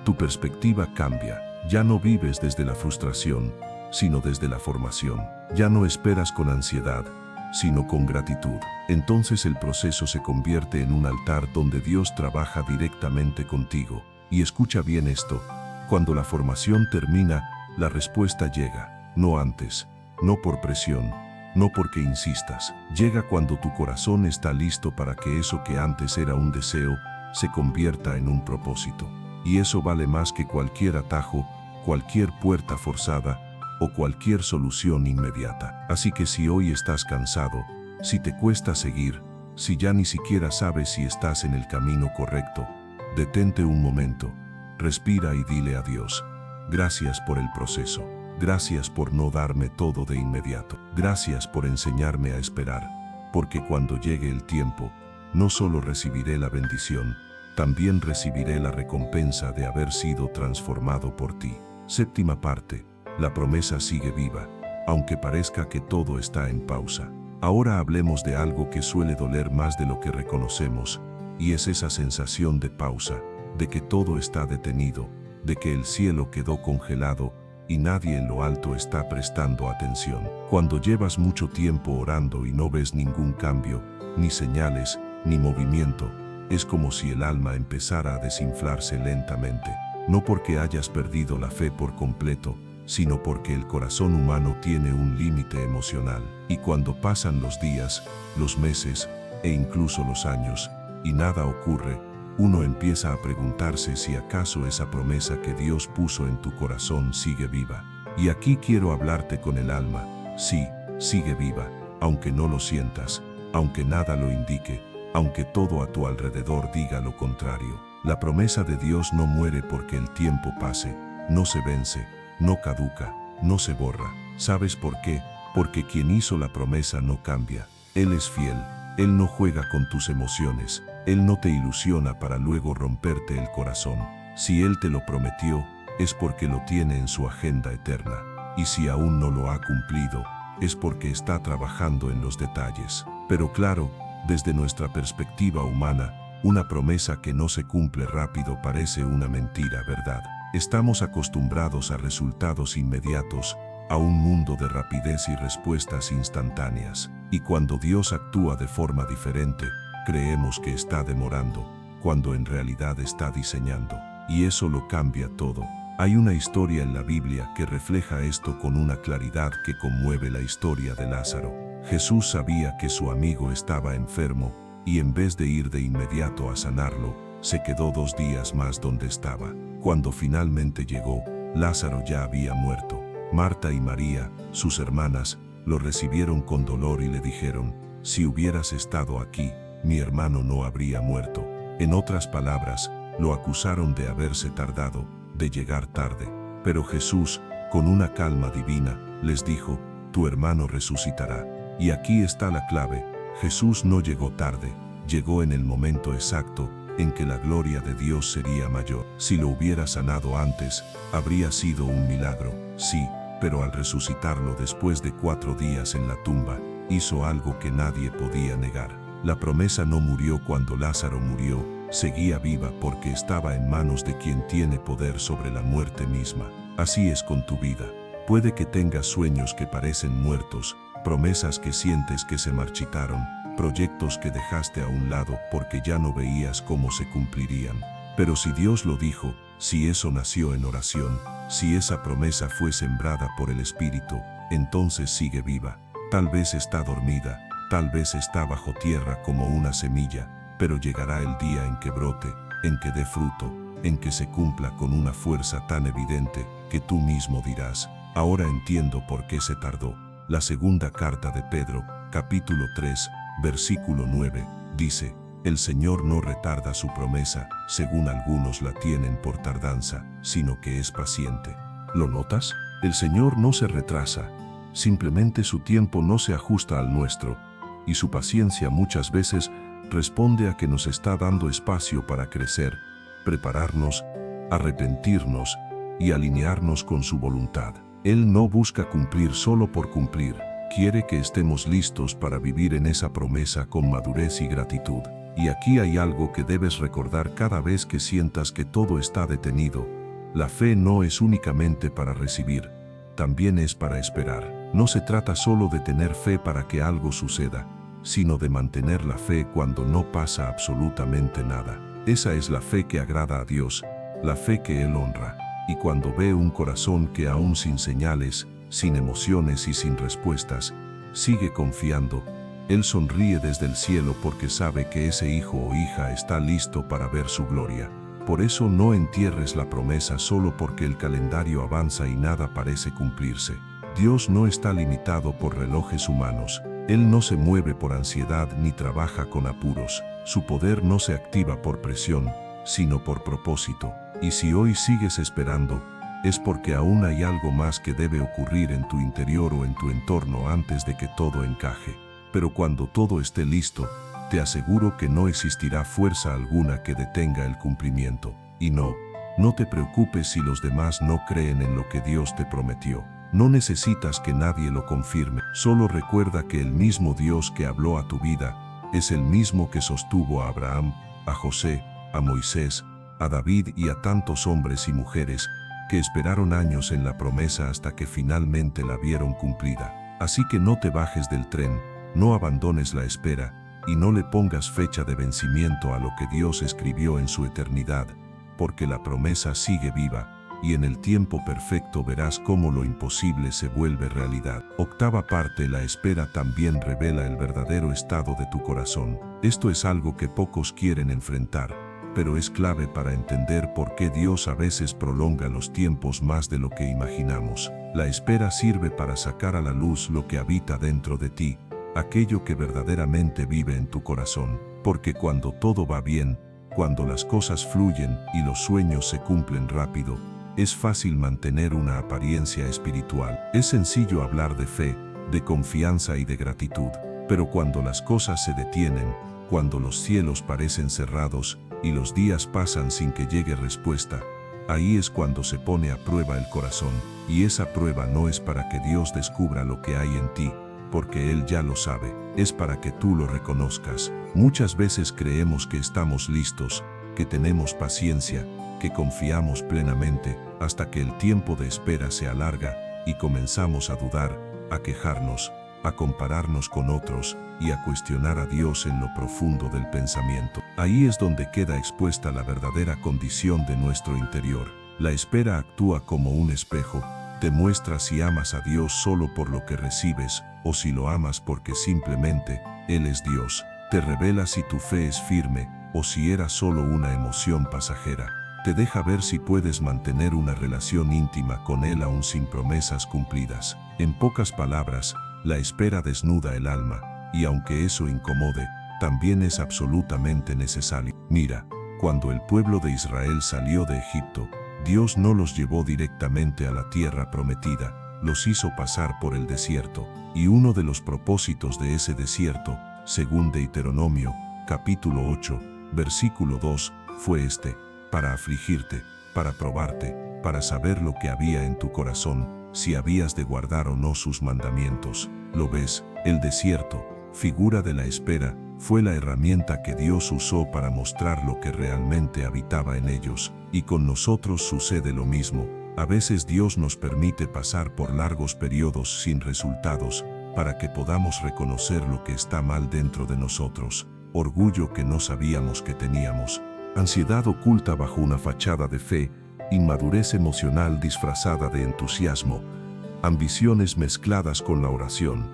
tu perspectiva cambia. Ya no vives desde la frustración, sino desde la formación. Ya no esperas con ansiedad, sino con gratitud. Entonces el proceso se convierte en un altar donde Dios trabaja directamente contigo. Y escucha bien esto, cuando la formación termina, la respuesta llega, no antes, no por presión, no porque insistas. Llega cuando tu corazón está listo para que eso que antes era un deseo, se convierta en un propósito. Y eso vale más que cualquier atajo, cualquier puerta forzada, o cualquier solución inmediata. Así que si hoy estás cansado, si te cuesta seguir, si ya ni siquiera sabes si estás en el camino correcto, detente un momento, respira y dile a Dios, gracias por el proceso, gracias por no darme todo de inmediato, gracias por enseñarme a esperar, porque cuando llegue el tiempo, no solo recibiré la bendición, también recibiré la recompensa de haber sido transformado por ti. Séptima parte. La promesa sigue viva, aunque parezca que todo está en pausa. Ahora hablemos de algo que suele doler más de lo que reconocemos, y es esa sensación de pausa, de que todo está detenido, de que el cielo quedó congelado y nadie en lo alto está prestando atención. Cuando llevas mucho tiempo orando y no ves ningún cambio, ni señales, ni movimiento, es como si el alma empezara a desinflarse lentamente, no porque hayas perdido la fe por completo, sino porque el corazón humano tiene un límite emocional. Y cuando pasan los días, los meses e incluso los años, y nada ocurre, uno empieza a preguntarse si acaso esa promesa que Dios puso en tu corazón sigue viva. Y aquí quiero hablarte con el alma. Sí, sigue viva, aunque no lo sientas, aunque nada lo indique, aunque todo a tu alrededor diga lo contrario. La promesa de Dios no muere porque el tiempo pase, no se vence, no caduca, no se borra. ¿Sabes por qué? Porque quien hizo la promesa no cambia. Él es fiel, Él no juega con tus emociones, Él no te ilusiona para luego romperte el corazón. Si Él te lo prometió, es porque lo tiene en su agenda eterna. Y si aún no lo ha cumplido, es porque está trabajando en los detalles. Pero claro, desde nuestra perspectiva humana, una promesa que no se cumple rápido parece una mentira, ¿verdad? Estamos acostumbrados a resultados inmediatos, a un mundo de rapidez y respuestas instantáneas. Y cuando Dios actúa de forma diferente, creemos que está demorando, cuando en realidad está diseñando. Y eso lo cambia todo. Hay una historia en la Biblia que refleja esto con una claridad que conmueve la historia de Lázaro. Jesús sabía que su amigo estaba enfermo, y en vez de ir de inmediato a sanarlo, se quedó 2 días más donde estaba. Cuando finalmente llegó, Lázaro ya había muerto. Marta y María, sus hermanas, lo recibieron con dolor y le dijeron: si hubieras estado aquí, mi hermano no habría muerto. En otras palabras, lo acusaron de haberse tardado, de llegar tarde. Pero Jesús, con una calma divina, les dijo: tu hermano resucitará. Y aquí está la clave: Jesús no llegó tarde, llegó en el momento exacto, en que la gloria de Dios sería mayor. Si lo hubiera sanado antes, habría sido un milagro, sí, pero al resucitarlo después de 4 días en la tumba, hizo algo que nadie podía negar. La promesa no murió cuando Lázaro murió, seguía viva porque estaba en manos de quien tiene poder sobre la muerte misma. Así es con tu vida. Puede que tengas sueños que parecen muertos, promesas que sientes que se marchitaron, proyectos que dejaste a un lado porque ya no veías cómo se cumplirían. Pero si Dios lo dijo, si eso nació en oración, si esa promesa fue sembrada por el Espíritu, entonces sigue viva. Tal vez está dormida, tal vez está bajo tierra como una semilla, pero llegará el día en que brote, en que dé fruto, en que se cumpla con una fuerza tan evidente que tú mismo dirás: ahora entiendo por qué se tardó. La segunda carta de Pedro, capítulo 3, versículo 9, dice: el Señor no retarda su promesa, según algunos la tienen por tardanza, sino que es paciente. ¿Lo notas? El Señor no se retrasa, simplemente su tiempo no se ajusta al nuestro, y su paciencia muchas veces responde a que nos está dando espacio para crecer, prepararnos, arrepentirnos y alinearnos con su voluntad. Él no busca cumplir solo por cumplir, quiere que estemos listos para vivir en esa promesa con madurez y gratitud. Y aquí hay algo que debes recordar cada vez que sientas que todo está detenido: la fe no es únicamente para recibir, también es para esperar. No se trata solo de tener fe para que algo suceda, sino de mantener la fe cuando no pasa absolutamente nada. Esa es la fe que agrada a Dios, la fe que Él honra. Y cuando ve un corazón que aún sin señales, sin emociones y sin respuestas, sigue confiando, Él sonríe desde el cielo porque sabe que ese hijo o hija está listo para ver su gloria. Por eso no entierres la promesa solo porque el calendario avanza y nada parece cumplirse. Dios no está limitado por relojes humanos. Él no se mueve por ansiedad ni trabaja con apuros. Su poder no se activa por presión, sino por propósito. Y si hoy sigues esperando, es porque aún hay algo más que debe ocurrir en tu interior o en tu entorno antes de que todo encaje. Pero cuando todo esté listo, te aseguro que no existirá fuerza alguna que detenga el cumplimiento. Y no te preocupes si los demás no creen en lo que Dios te prometió. No necesitas que nadie lo confirme. Solo recuerda que el mismo Dios que habló a tu vida es el mismo que sostuvo a Abraham, a José, a Moisés, a David y a tantos hombres y mujeres que esperaron años en la promesa hasta que finalmente la vieron cumplida. Así que no te bajes del tren, no abandones la espera y no le pongas fecha de vencimiento a lo que Dios escribió en su eternidad, porque la promesa sigue viva y en el tiempo perfecto verás cómo lo imposible se vuelve realidad. Octava parte: la espera también revela el verdadero estado de tu corazón. Esto es algo que pocos quieren enfrentar, pero es clave para entender por qué Dios a veces prolonga los tiempos más de lo que imaginamos. La espera sirve para sacar a la luz lo que habita dentro de ti, aquello que verdaderamente vive en tu corazón. Porque cuando todo va bien, cuando las cosas fluyen y los sueños se cumplen rápido, es fácil mantener una apariencia espiritual. Es sencillo hablar de fe, de confianza y de gratitud. Pero cuando las cosas se detienen, cuando los cielos parecen cerrados y los días pasan sin que llegue respuesta, ahí es cuando se pone a prueba el corazón. Y esa prueba no es para que Dios descubra lo que hay en ti, porque Él ya lo sabe, es para que tú lo reconozcas. Muchas veces creemos que estamos listos, que tenemos paciencia, que confiamos plenamente, hasta que el tiempo de espera se alarga y comenzamos a dudar, a quejarnos, a compararnos con otros y a cuestionar a Dios en lo profundo del pensamiento. Ahí es donde queda expuesta la verdadera condición de nuestro interior. La espera actúa como un espejo, te muestra si amas a Dios solo por lo que recibes o si lo amas porque simplemente Él es Dios. Te revela si tu fe es firme o si era solo una emoción pasajera. Te deja ver si puedes mantener una relación íntima con Él aún sin promesas cumplidas. En pocas palabras, la espera desnuda el alma, y aunque eso incomode, también es absolutamente necesario. Mira, cuando el pueblo de Israel salió de Egipto, Dios no los llevó directamente a la tierra prometida, los hizo pasar por el desierto, y uno de los propósitos de ese desierto, según Deuteronomio, capítulo 8, versículo 2, fue para afligirte, para probarte, para saber lo que había en tu corazón, si habías de guardar o no sus mandamientos. ¿Lo ves? El desierto, figura de la espera, fue la herramienta que Dios usó para mostrar lo que realmente habitaba en ellos. Y con nosotros sucede lo mismo. A veces Dios nos permite pasar por largos periodos sin resultados, para que podamos reconocer lo que está mal dentro de nosotros, orgullo que no sabíamos que teníamos, ansiedad oculta bajo una fachada de fe, inmadurez emocional disfrazada de entusiasmo, ambiciones mezcladas con la oración.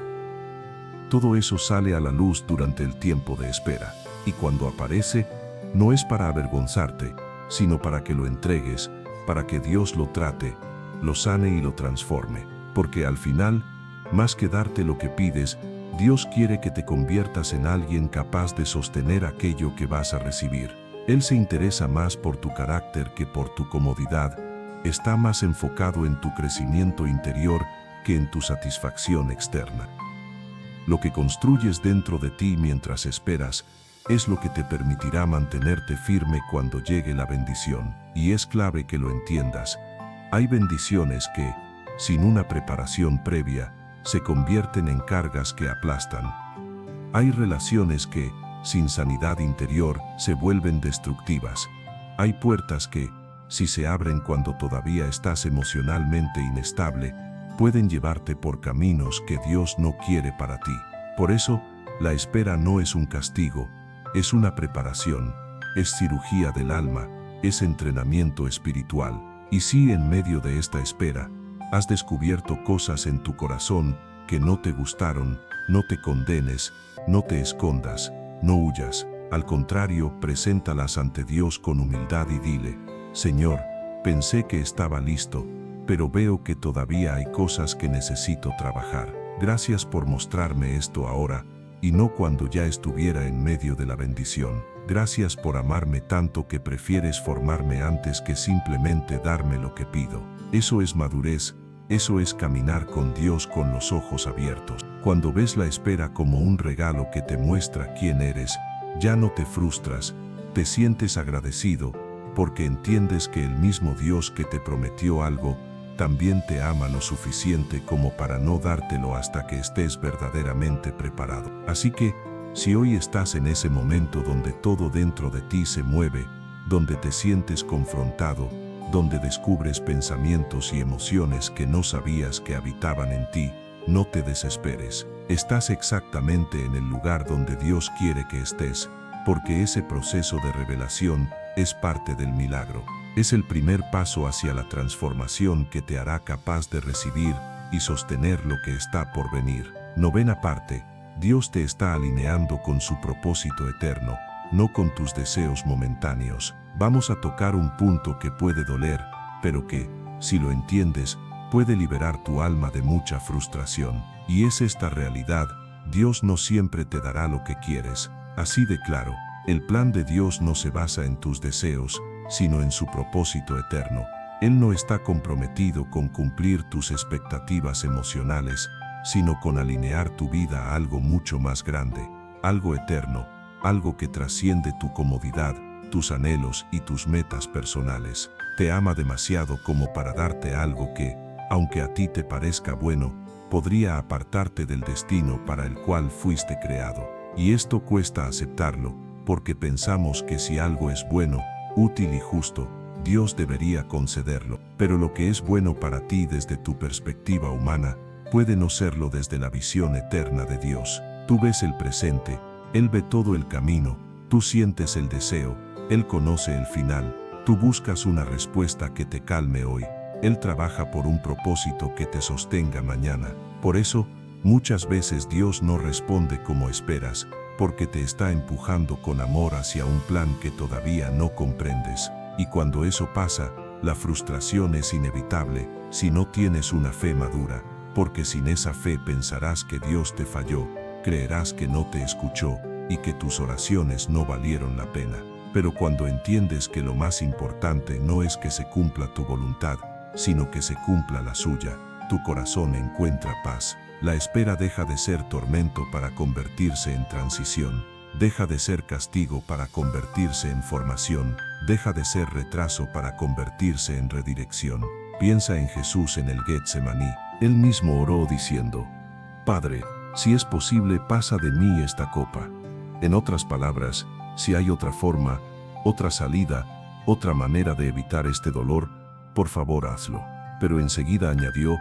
Todo eso sale a la luz durante el tiempo de espera, y cuando aparece, no es para avergonzarte, sino para que lo entregues, para que Dios lo trate, lo sane y lo transforme, porque al final, más que darte lo que pides, Dios quiere que te conviertas en alguien capaz de sostener aquello que vas a recibir. Él se interesa más por tu carácter que por tu comodidad, está más enfocado en tu crecimiento interior que en tu satisfacción externa. Lo que construyes dentro de ti mientras esperas es lo que te permitirá mantenerte firme cuando llegue la bendición. Y es clave que lo entiendas. Hay bendiciones que, sin una preparación previa, se convierten en cargas que aplastan. Hay relaciones que, sin sanidad interior, se vuelven destructivas. Hay puertas que, si se abren cuando todavía estás emocionalmente inestable, pueden llevarte por caminos que Dios no quiere para ti. Por eso, la espera no es un castigo, es una preparación, es cirugía del alma, es entrenamiento espiritual. Y si en medio de esta espera, has descubierto cosas en tu corazón que no te gustaron, no te condenes, no te escondas, no huyas. Al contrario, preséntalas ante Dios con humildad y dile: Señor, pensé que estaba listo, pero veo que todavía hay cosas que necesito trabajar. Gracias por mostrarme esto ahora, y no cuando ya estuviera en medio de la bendición. Gracias por amarme tanto que prefieres formarme antes que simplemente darme lo que pido. Eso es madurez, eso es caminar con Dios con los ojos abiertos. Cuando ves la espera como un regalo que te muestra quién eres, ya no te frustras, te sientes agradecido, porque entiendes que el mismo Dios que te prometió algo, también te ama lo suficiente como para no dártelo hasta que estés verdaderamente preparado. Así que, si hoy estás en ese momento donde todo dentro de ti se mueve, donde te sientes confrontado, donde descubres pensamientos y emociones que no sabías que habitaban en ti, no te desesperes. Estás exactamente en el lugar donde Dios quiere que estés, porque ese proceso de revelación es parte del milagro. Es el primer paso hacia la transformación que te hará capaz de recibir y sostener lo que está por venir. Novena parte. Dios te está alineando con su propósito eterno, no con tus deseos momentáneos. Vamos a tocar un punto que puede doler, pero que, si lo entiendes, puede liberar tu alma de mucha frustración. Y es esta realidad: Dios no siempre te dará lo que quieres. Así de claro, el plan de Dios no se basa en tus deseos, sino en su propósito eterno. Él no está comprometido con cumplir tus expectativas emocionales, sino con alinear tu vida a algo mucho más grande, algo eterno, algo que trasciende tu comodidad, tus anhelos y tus metas personales. Te ama demasiado como para darte algo que, aunque a ti te parezca bueno, podría apartarte del destino para el cual fuiste creado. Y esto cuesta aceptarlo, porque pensamos que si algo es bueno, útil y justo, Dios debería concederlo. Pero lo que es bueno para ti desde tu perspectiva humana, puede no serlo desde la visión eterna de Dios. Tú ves el presente, Él ve todo el camino, tú sientes el deseo, Él conoce el final, tú buscas una respuesta que te calme hoy, Él trabaja por un propósito que te sostenga mañana. Por eso, muchas veces Dios no responde como esperas, porque te está empujando con amor hacia un plan que todavía no comprendes. Y cuando eso pasa, la frustración es inevitable si no tienes una fe madura, porque sin esa fe pensarás que Dios te falló, creerás que no te escuchó y que tus oraciones no valieron la pena. Pero cuando entiendes que lo más importante no es que se cumpla tu voluntad, sino que se cumpla la suya, tu corazón encuentra paz. La espera deja de ser tormento para convertirse en transición, deja de ser castigo para convertirse en formación, deja de ser retraso para convertirse en redirección. Piensa en Jesús en el Getsemaní. Él mismo oró diciendo: Padre, si es posible, pasa de mí esta copa. En otras palabras, si hay otra forma, otra salida, otra manera de evitar este dolor, por favor hazlo. Pero enseguida añadió: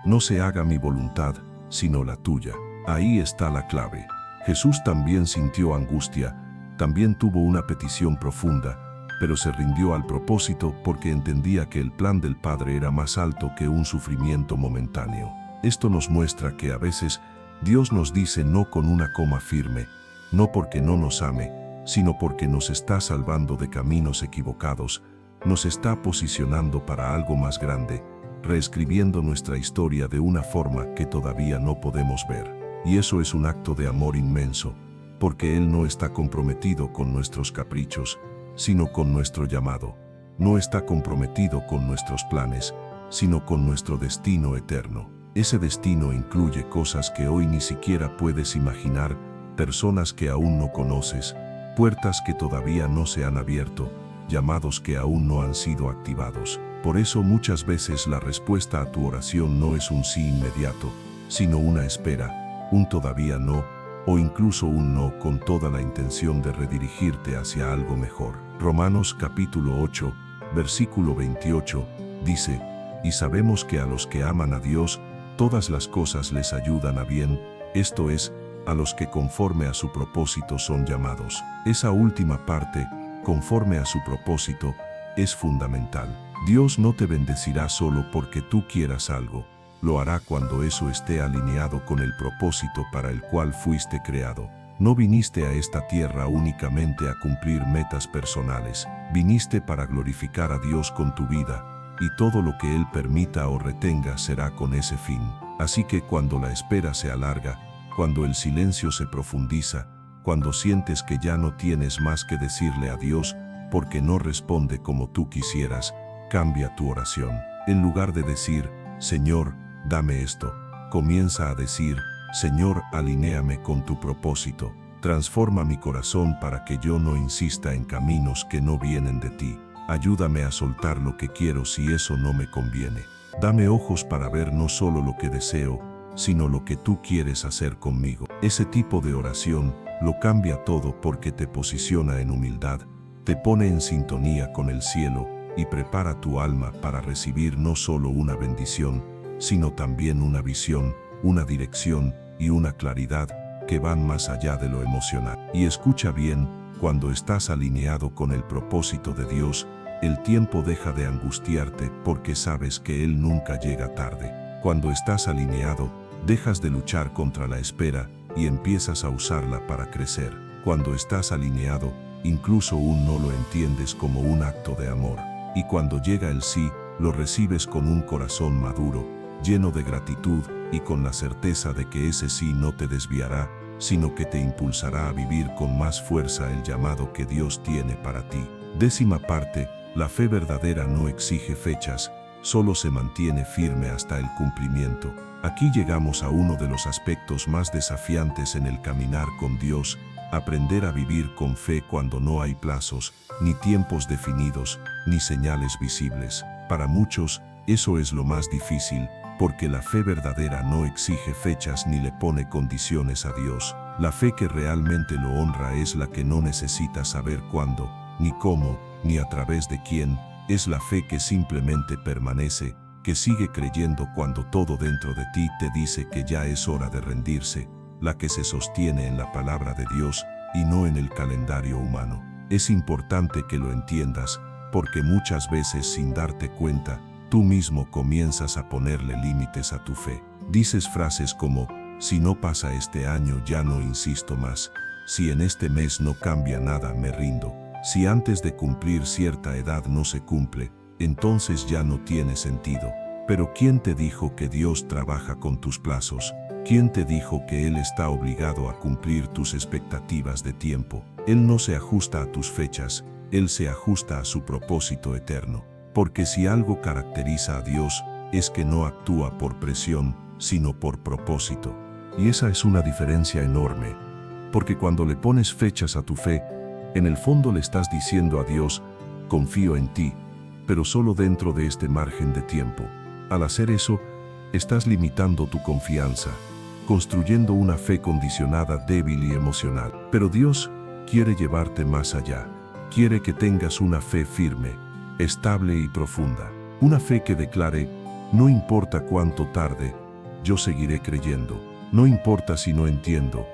no se haga mi voluntad, sino la tuya. Ahí está la clave. Jesús también sintió angustia, también tuvo una petición profunda, pero se rindió al propósito porque entendía que el plan del Padre era más alto que un sufrimiento momentáneo. Esto nos muestra que a veces Dios nos dice no con una coma firme, no porque no nos ame, sino porque nos está salvando de caminos equivocados, nos está posicionando para algo más grande, reescribiendo nuestra historia de una forma que todavía no podemos ver. Y eso es un acto de amor inmenso, porque Él no está comprometido con nuestros caprichos, sino con nuestro llamado. No está comprometido con nuestros planes, sino con nuestro destino eterno. Ese destino incluye cosas que hoy ni siquiera puedes imaginar, personas que aún no conoces, puertas que todavía no se han abierto, llamados que aún no han sido activados. Por eso muchas veces la respuesta a tu oración no es un sí inmediato, sino una espera, un todavía no, o incluso un no con toda la intención de redirigirte hacia algo mejor. Romanos capítulo 8, versículo 28, dice: y sabemos que a los que aman a Dios, todas las cosas les ayudan a bien, esto es, a los que conforme a su propósito son llamados. Esa última parte, conforme a su propósito, es fundamental. Dios no te bendecirá solo porque tú quieras algo, lo hará cuando eso esté alineado con el propósito para el cual fuiste creado. No viniste a esta tierra únicamente a cumplir metas personales, viniste para glorificar a Dios con tu vida, y todo lo que Él permita o retenga será con ese fin. Así que cuando la espera se alarga, cuando el silencio se profundiza, cuando sientes que ya no tienes más que decirle a Dios porque no responde como tú quisieras, cambia tu oración. En lugar de decir: Señor, dame esto, comienza a decir: Señor, alinéame con tu propósito, transforma mi corazón para que yo no insista en caminos que no vienen de ti. Ayúdame a soltar lo que quiero si eso no me conviene. Dame ojos para ver no solo lo que deseo, sino lo que tú quieres hacer conmigo. Ese tipo de oración lo cambia todo porque te posiciona en humildad, te pone en sintonía con el cielo y prepara tu alma para recibir no solo una bendición, sino también una visión, una dirección y una claridad que van más allá de lo emocional. Y escucha bien, cuando estás alineado con el propósito de Dios, el tiempo deja de angustiarte porque sabes que Él nunca llega tarde. Cuando estás alineado, dejas de luchar contra la espera y empiezas a usarla para crecer. Cuando estás alineado, incluso un no lo entiendes como un acto de amor. Y cuando llega el sí, lo recibes con un corazón maduro, lleno de gratitud y con la certeza de que ese sí no te desviará, sino que te impulsará a vivir con más fuerza el llamado que Dios tiene para ti. 10ª parte, la fe verdadera no exige fechas, solo se mantiene firme hasta el cumplimiento. Aquí llegamos a uno de los aspectos más desafiantes en el caminar con Dios, aprender a vivir con fe cuando no hay plazos, ni tiempos definidos, ni señales visibles. Para muchos, eso es lo más difícil, porque la fe verdadera no exige fechas ni le pone condiciones a Dios. La fe que realmente lo honra es la que no necesita saber cuándo, ni cómo, ni a través de quién. Es la fe que simplemente permanece, que sigue creyendo cuando todo dentro de ti te dice que ya es hora de rendirse, la que se sostiene en la palabra de Dios y no en el calendario humano. Es importante que lo entiendas, porque muchas veces sin darte cuenta, tú mismo comienzas a ponerle límites a tu fe. Dices frases como, si no pasa este año ya no insisto más, si en este mes no cambia nada me rindo, si antes de cumplir cierta edad no se cumple, entonces ya no tiene sentido. Pero ¿quién te dijo que Dios trabaja con tus plazos? ¿Quién te dijo que Él está obligado a cumplir tus expectativas de tiempo? Él no se ajusta a tus fechas, Él se ajusta a su propósito eterno. Porque si algo caracteriza a Dios, es que no actúa por presión, sino por propósito. Y esa es una diferencia enorme, porque cuando le pones fechas a tu fe, en el fondo le estás diciendo a Dios, confío en ti, pero solo dentro de este margen de tiempo. Al hacer eso, estás limitando tu confianza, construyendo una fe condicionada, débil y emocional. Pero Dios quiere llevarte más allá. Quiere que tengas una fe firme, estable y profunda. Una fe que declare, no importa cuánto tarde, yo seguiré creyendo. No importa si no entiendo,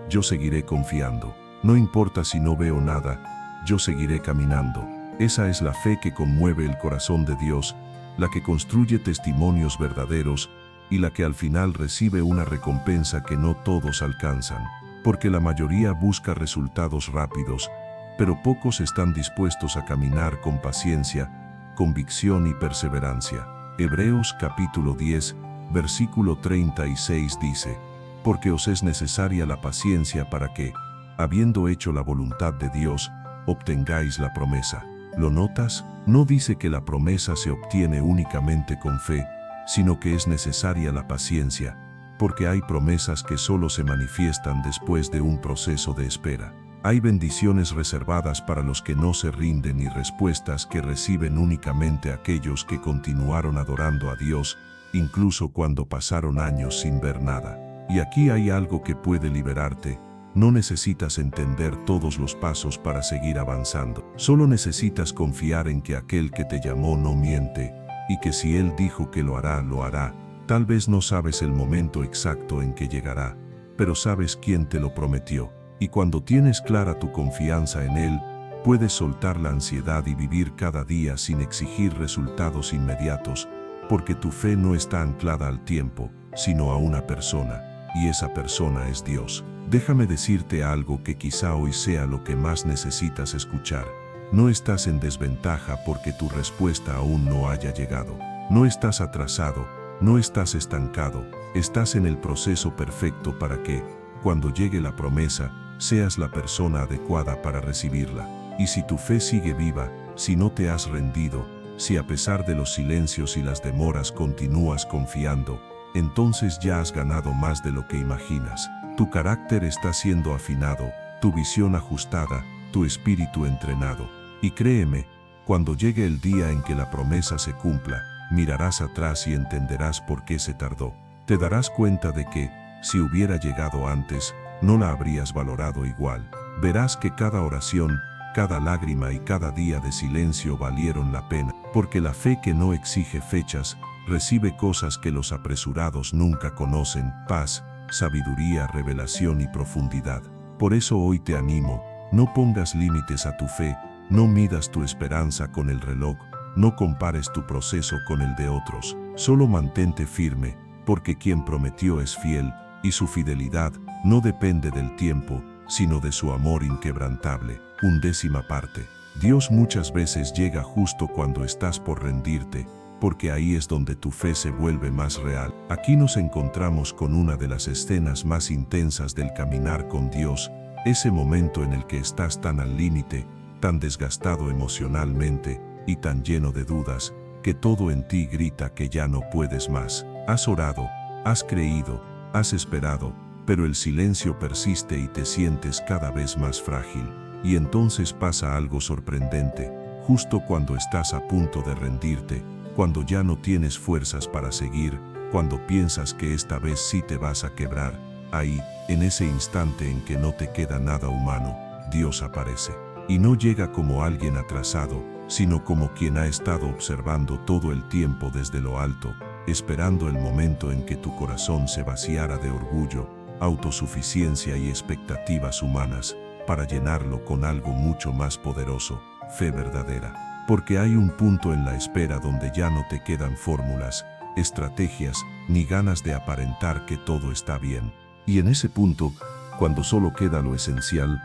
yo seguiré confiando. No importa si no veo nada, yo seguiré caminando. Esa es la fe que conmueve el corazón de Dios, la que construye testimonios verdaderos y la que al final recibe una recompensa que no todos alcanzan. Porque la mayoría busca resultados rápidos, pero pocos están dispuestos a caminar con paciencia, convicción y perseverancia. Hebreos capítulo 10, versículo 36 dice, porque os es necesaria la paciencia para que, habiendo hecho la voluntad de Dios, obtengáis la promesa. ¿Lo notas? No dice que la promesa se obtiene únicamente con fe, sino que es necesaria la paciencia, porque hay promesas que solo se manifiestan después de un proceso de espera. Hay bendiciones reservadas para los que no se rinden y respuestas que reciben únicamente aquellos que continuaron adorando a Dios, incluso cuando pasaron años sin ver nada. Y aquí hay algo que puede liberarte. No necesitas entender todos los pasos para seguir avanzando. Solo necesitas confiar en que aquel que te llamó no miente, y que si Él dijo que lo hará, lo hará. Tal vez no sabes el momento exacto en que llegará, pero sabes quién te lo prometió. Y cuando tienes clara tu confianza en Él, puedes soltar la ansiedad y vivir cada día sin exigir resultados inmediatos, porque tu fe no está anclada al tiempo, sino a una persona, y esa persona es Dios. Déjame decirte algo que quizá hoy sea lo que más necesitas escuchar. No estás en desventaja porque tu respuesta aún no haya llegado. No estás atrasado, no estás estancado, estás en el proceso perfecto para que, cuando llegue la promesa, seas la persona adecuada para recibirla. Y si tu fe sigue viva, si no te has rendido, si a pesar de los silencios y las demoras continúas confiando, entonces ya has ganado más de lo que imaginas. Tu carácter está siendo afinado, tu visión ajustada, tu espíritu entrenado. Y créeme, cuando llegue el día en que la promesa se cumpla, mirarás atrás y entenderás por qué se tardó. Te darás cuenta de que, si hubiera llegado antes, no la habrías valorado igual. Verás que cada oración, cada lágrima y cada día de silencio valieron la pena, porque la fe que no exige fechas, recibe cosas que los apresurados nunca conocen: paz, sabiduría, revelación y profundidad. Por eso hoy te animo, no pongas límites a tu fe, no midas tu esperanza con el reloj, no compares tu proceso con el de otros, solo mantente firme, porque quien prometió es fiel, y su fidelidad no depende del tiempo, sino de su amor inquebrantable. 11ª parte. Dios muchas veces llega justo cuando estás por rendirte, porque ahí es donde tu fe se vuelve más real. Aquí nos encontramos con una de las escenas más intensas del caminar con Dios, ese momento en el que estás tan al límite, tan desgastado emocionalmente y tan lleno de dudas, que todo en ti grita que ya no puedes más. Has orado, has creído, has esperado, pero el silencio persiste y te sientes cada vez más frágil. Y entonces pasa algo sorprendente, justo cuando estás a punto de rendirte, cuando ya no tienes fuerzas para seguir, cuando piensas que esta vez sí te vas a quebrar, ahí, en ese instante en que no te queda nada humano, Dios aparece. Y no llega como alguien atrasado, sino como quien ha estado observando todo el tiempo desde lo alto, esperando el momento en que tu corazón se vaciara de orgullo, autosuficiencia y expectativas humanas, para llenarlo con algo mucho más poderoso, fe verdadera. Porque hay un punto en la espera donde ya no te quedan fórmulas, estrategias, ni ganas de aparentar que todo está bien. Y en ese punto, cuando solo queda lo esencial,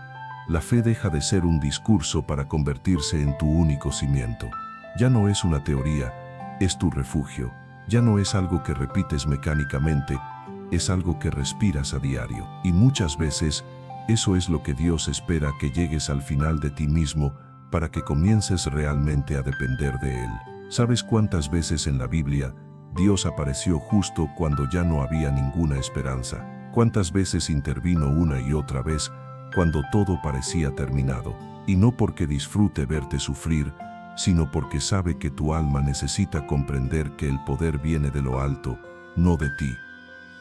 la fe deja de ser un discurso para convertirse en tu único cimiento. Ya no es una teoría, es tu refugio. Ya no es algo que repites mecánicamente, es algo que respiras a diario. Y muchas veces, eso es lo que Dios espera, que llegues al final de ti mismo para que comiences realmente a depender de Él. ¿Sabes cuántas veces en la Biblia Dios apareció justo cuando ya no había ninguna esperanza? ¿Cuántas veces intervino una y otra vez cuando todo parecía terminado? Y no porque disfrute verte sufrir, sino porque sabe que tu alma necesita comprender que el poder viene de lo alto, no de ti.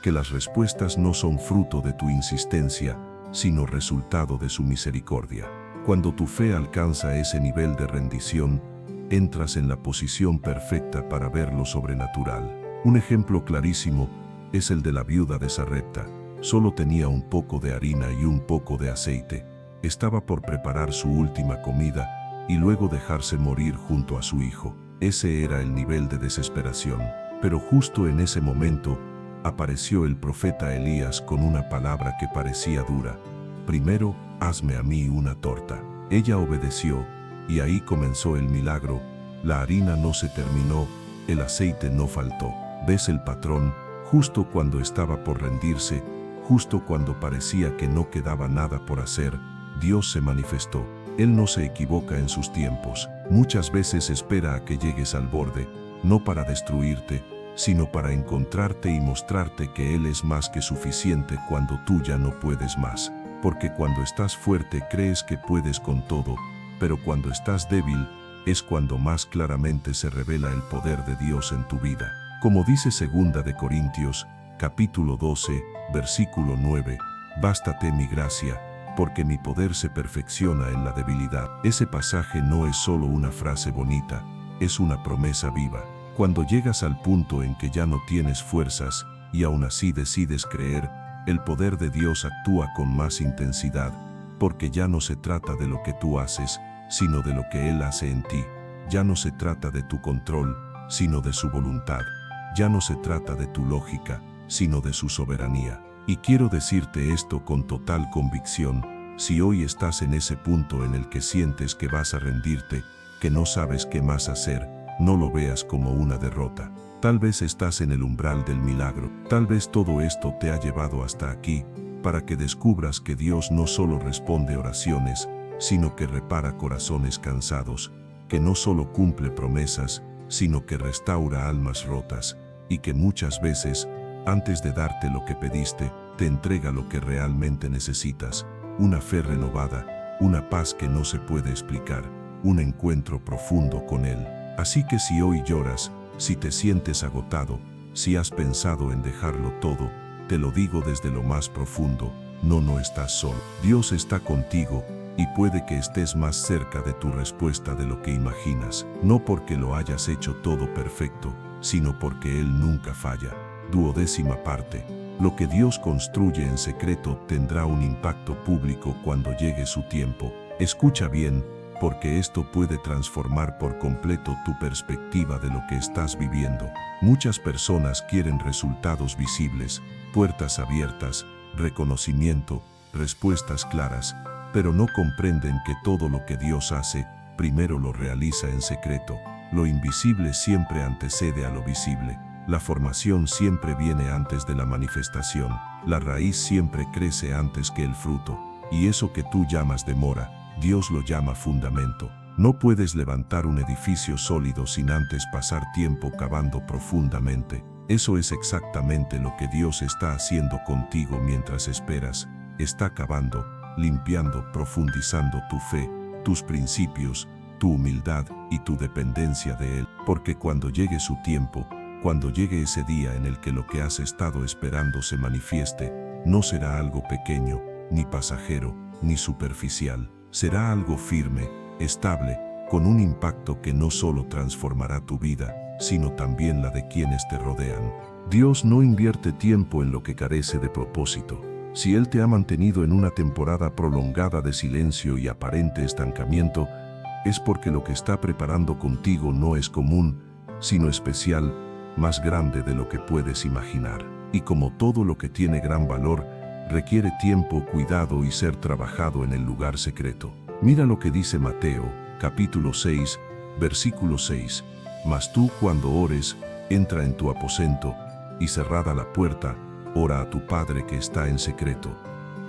Que las respuestas no son fruto de tu insistencia, sino resultado de su misericordia. Cuando tu fe alcanza ese nivel de rendición, entras en la posición perfecta para ver lo sobrenatural. Un ejemplo clarísimo es el de la viuda de Sarepta. Solo tenía un poco de harina y un poco de aceite. Estaba por preparar su última comida y luego dejarse morir junto a su hijo. Ese era el nivel de desesperación. Pero justo en ese momento, apareció el profeta Elías con una palabra que parecía dura. Primero, hazme a mí una torta. Ella obedeció, y ahí comenzó el milagro. La harina no se terminó, el aceite no faltó. ¿Ves el patrón? Justo cuando estaba por rendirse, justo cuando parecía que no quedaba nada por hacer, Dios se manifestó. Él no se equivoca en sus tiempos. Muchas veces espera a que llegues al borde, no para destruirte, sino para encontrarte y mostrarte que Él es más que suficiente cuando tú ya no puedes más. Porque cuando estás fuerte crees que puedes con todo, pero cuando estás débil, es cuando más claramente se revela el poder de Dios en tu vida. Como dice 2 de Corintios, capítulo 12, versículo 9, bástate mi gracia, porque mi poder se perfecciona en la debilidad. Ese pasaje no es solo una frase bonita, es una promesa viva. Cuando llegas al punto en que ya no tienes fuerzas y aún así decides creer, el poder de Dios actúa con más intensidad, porque ya no se trata de lo que tú haces, sino de lo que Él hace en ti. Ya no se trata de tu control, sino de su voluntad. Ya no se trata de tu lógica, sino de su soberanía. Y quiero decirte esto con total convicción: si hoy estás en ese punto en el que sientes que vas a rendirte, que no sabes qué más hacer, no lo veas como una derrota. Tal vez estás en el umbral del milagro. Tal vez todo esto te ha llevado hasta aquí, para que descubras que Dios no solo responde oraciones, sino que repara corazones cansados, que no solo cumple promesas, sino que restaura almas rotas, y que muchas veces, antes de darte lo que pediste, te entrega lo que realmente necesitas: una fe renovada, una paz que no se puede explicar, un encuentro profundo con Él. Así que si hoy lloras, si te sientes agotado, si has pensado en dejarlo todo, te lo digo desde lo más profundo: no estás solo. Dios está contigo, y puede que estés más cerca de tu respuesta de lo que imaginas, no porque lo hayas hecho todo perfecto, sino porque Él nunca falla. 12ª parte. Lo que Dios construye en secreto tendrá un impacto público cuando llegue su tiempo. Escucha bien, porque esto puede transformar por completo tu perspectiva de lo que estás viviendo. Muchas personas quieren resultados visibles, puertas abiertas, reconocimiento, respuestas claras, pero no comprenden que todo lo que Dios hace, primero lo realiza en secreto. Lo invisible siempre antecede a lo visible. La formación siempre viene antes de la manifestación. La raíz siempre crece antes que el fruto. Y eso que tú llamas demora, Dios lo llama fundamento. No puedes levantar un edificio sólido sin antes pasar tiempo cavando profundamente. Eso es exactamente lo que Dios está haciendo contigo mientras esperas. Está cavando, limpiando, profundizando tu fe, tus principios, tu humildad y tu dependencia de Él. Porque cuando llegue su tiempo, cuando llegue ese día en el que lo que has estado esperando se manifieste, no será algo pequeño, ni pasajero, ni superficial. Será algo firme, estable, con un impacto que no solo transformará tu vida, sino también la de quienes te rodean. Dios no invierte tiempo en lo que carece de propósito. Si Él te ha mantenido en una temporada prolongada de silencio y aparente estancamiento, es porque lo que está preparando contigo no es común, sino especial, más grande de lo que puedes imaginar. Y como todo lo que tiene gran valor, requiere tiempo, cuidado y ser trabajado en el lugar secreto. Mira lo que dice Mateo, capítulo 6, versículo 6. Mas tú cuando ores, entra en tu aposento, y cerrada la puerta, ora a tu Padre que está en secreto.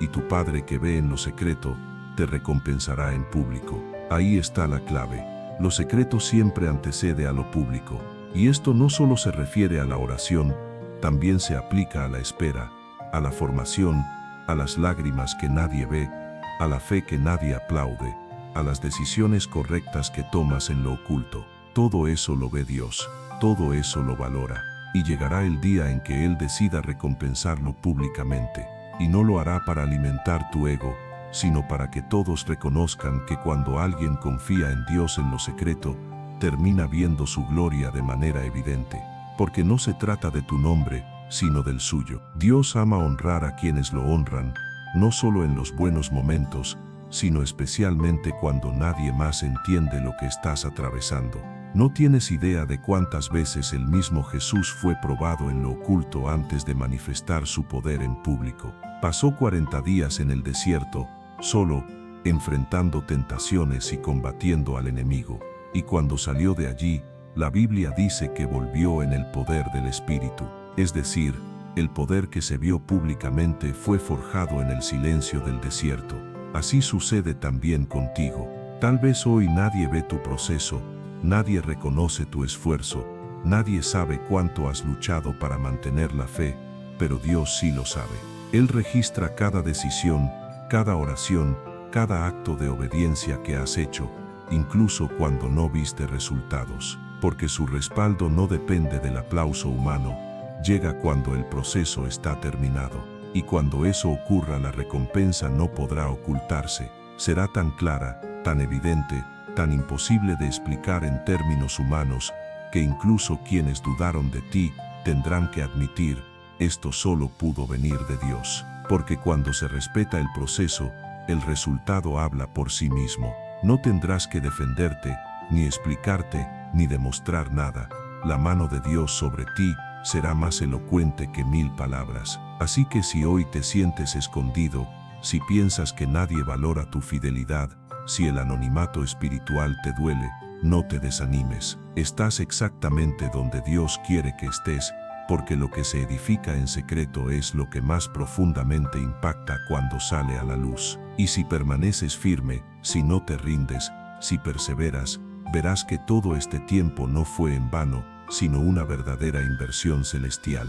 Y tu Padre que ve en lo secreto, te recompensará en público. Ahí está la clave. Lo secreto siempre antecede a lo público. Y esto no solo se refiere a la oración, también se aplica a la espera, a la formación, a las lágrimas que nadie ve, a la fe que nadie aplaude, a las decisiones correctas que tomas en lo oculto. Todo eso lo ve Dios, todo eso lo valora, y llegará el día en que Él decida recompensarlo públicamente, y no lo hará para alimentar tu ego, sino para que todos reconozcan que cuando alguien confía en Dios en lo secreto, termina viendo su gloria de manera evidente, porque no se trata de tu nombre, sino del suyo. Dios ama honrar a quienes lo honran, no solo en los buenos momentos, sino especialmente cuando nadie más entiende lo que estás atravesando. No tienes idea de cuántas veces el mismo Jesús fue probado en lo oculto antes de manifestar su poder en público. Pasó 40 días en el desierto, solo, enfrentando tentaciones y combatiendo al enemigo. Y cuando salió de allí, la Biblia dice que volvió en el poder del Espíritu. Es decir, el poder que se vio públicamente fue forjado en el silencio del desierto. Así sucede también contigo. Tal vez hoy nadie ve tu proceso, nadie reconoce tu esfuerzo, nadie sabe cuánto has luchado para mantener la fe, pero Dios sí lo sabe. Él registra cada decisión, cada oración, cada acto de obediencia que has hecho, incluso cuando no viste resultados, porque su respaldo no depende del aplauso humano, llega cuando el proceso está terminado, y cuando eso ocurra la recompensa no podrá ocultarse, será tan clara, tan evidente, tan imposible de explicar en términos humanos, que incluso quienes dudaron de ti tendrán que admitir, esto solo pudo venir de Dios, porque cuando se respeta el proceso, el resultado habla por sí mismo. No tendrás que defenderte, ni explicarte, ni demostrar nada. La mano de Dios sobre ti será más elocuente que 1000 palabras. Así que si hoy te sientes escondido, si piensas que nadie valora tu fidelidad, si el anonimato espiritual te duele, no te desanimes. Estás exactamente donde Dios quiere que estés, porque lo que se edifica en secreto es lo que más profundamente impacta cuando sale a la luz. Y si permaneces firme, si no te rindes, si perseveras, verás que todo este tiempo no fue en vano, sino una verdadera inversión celestial.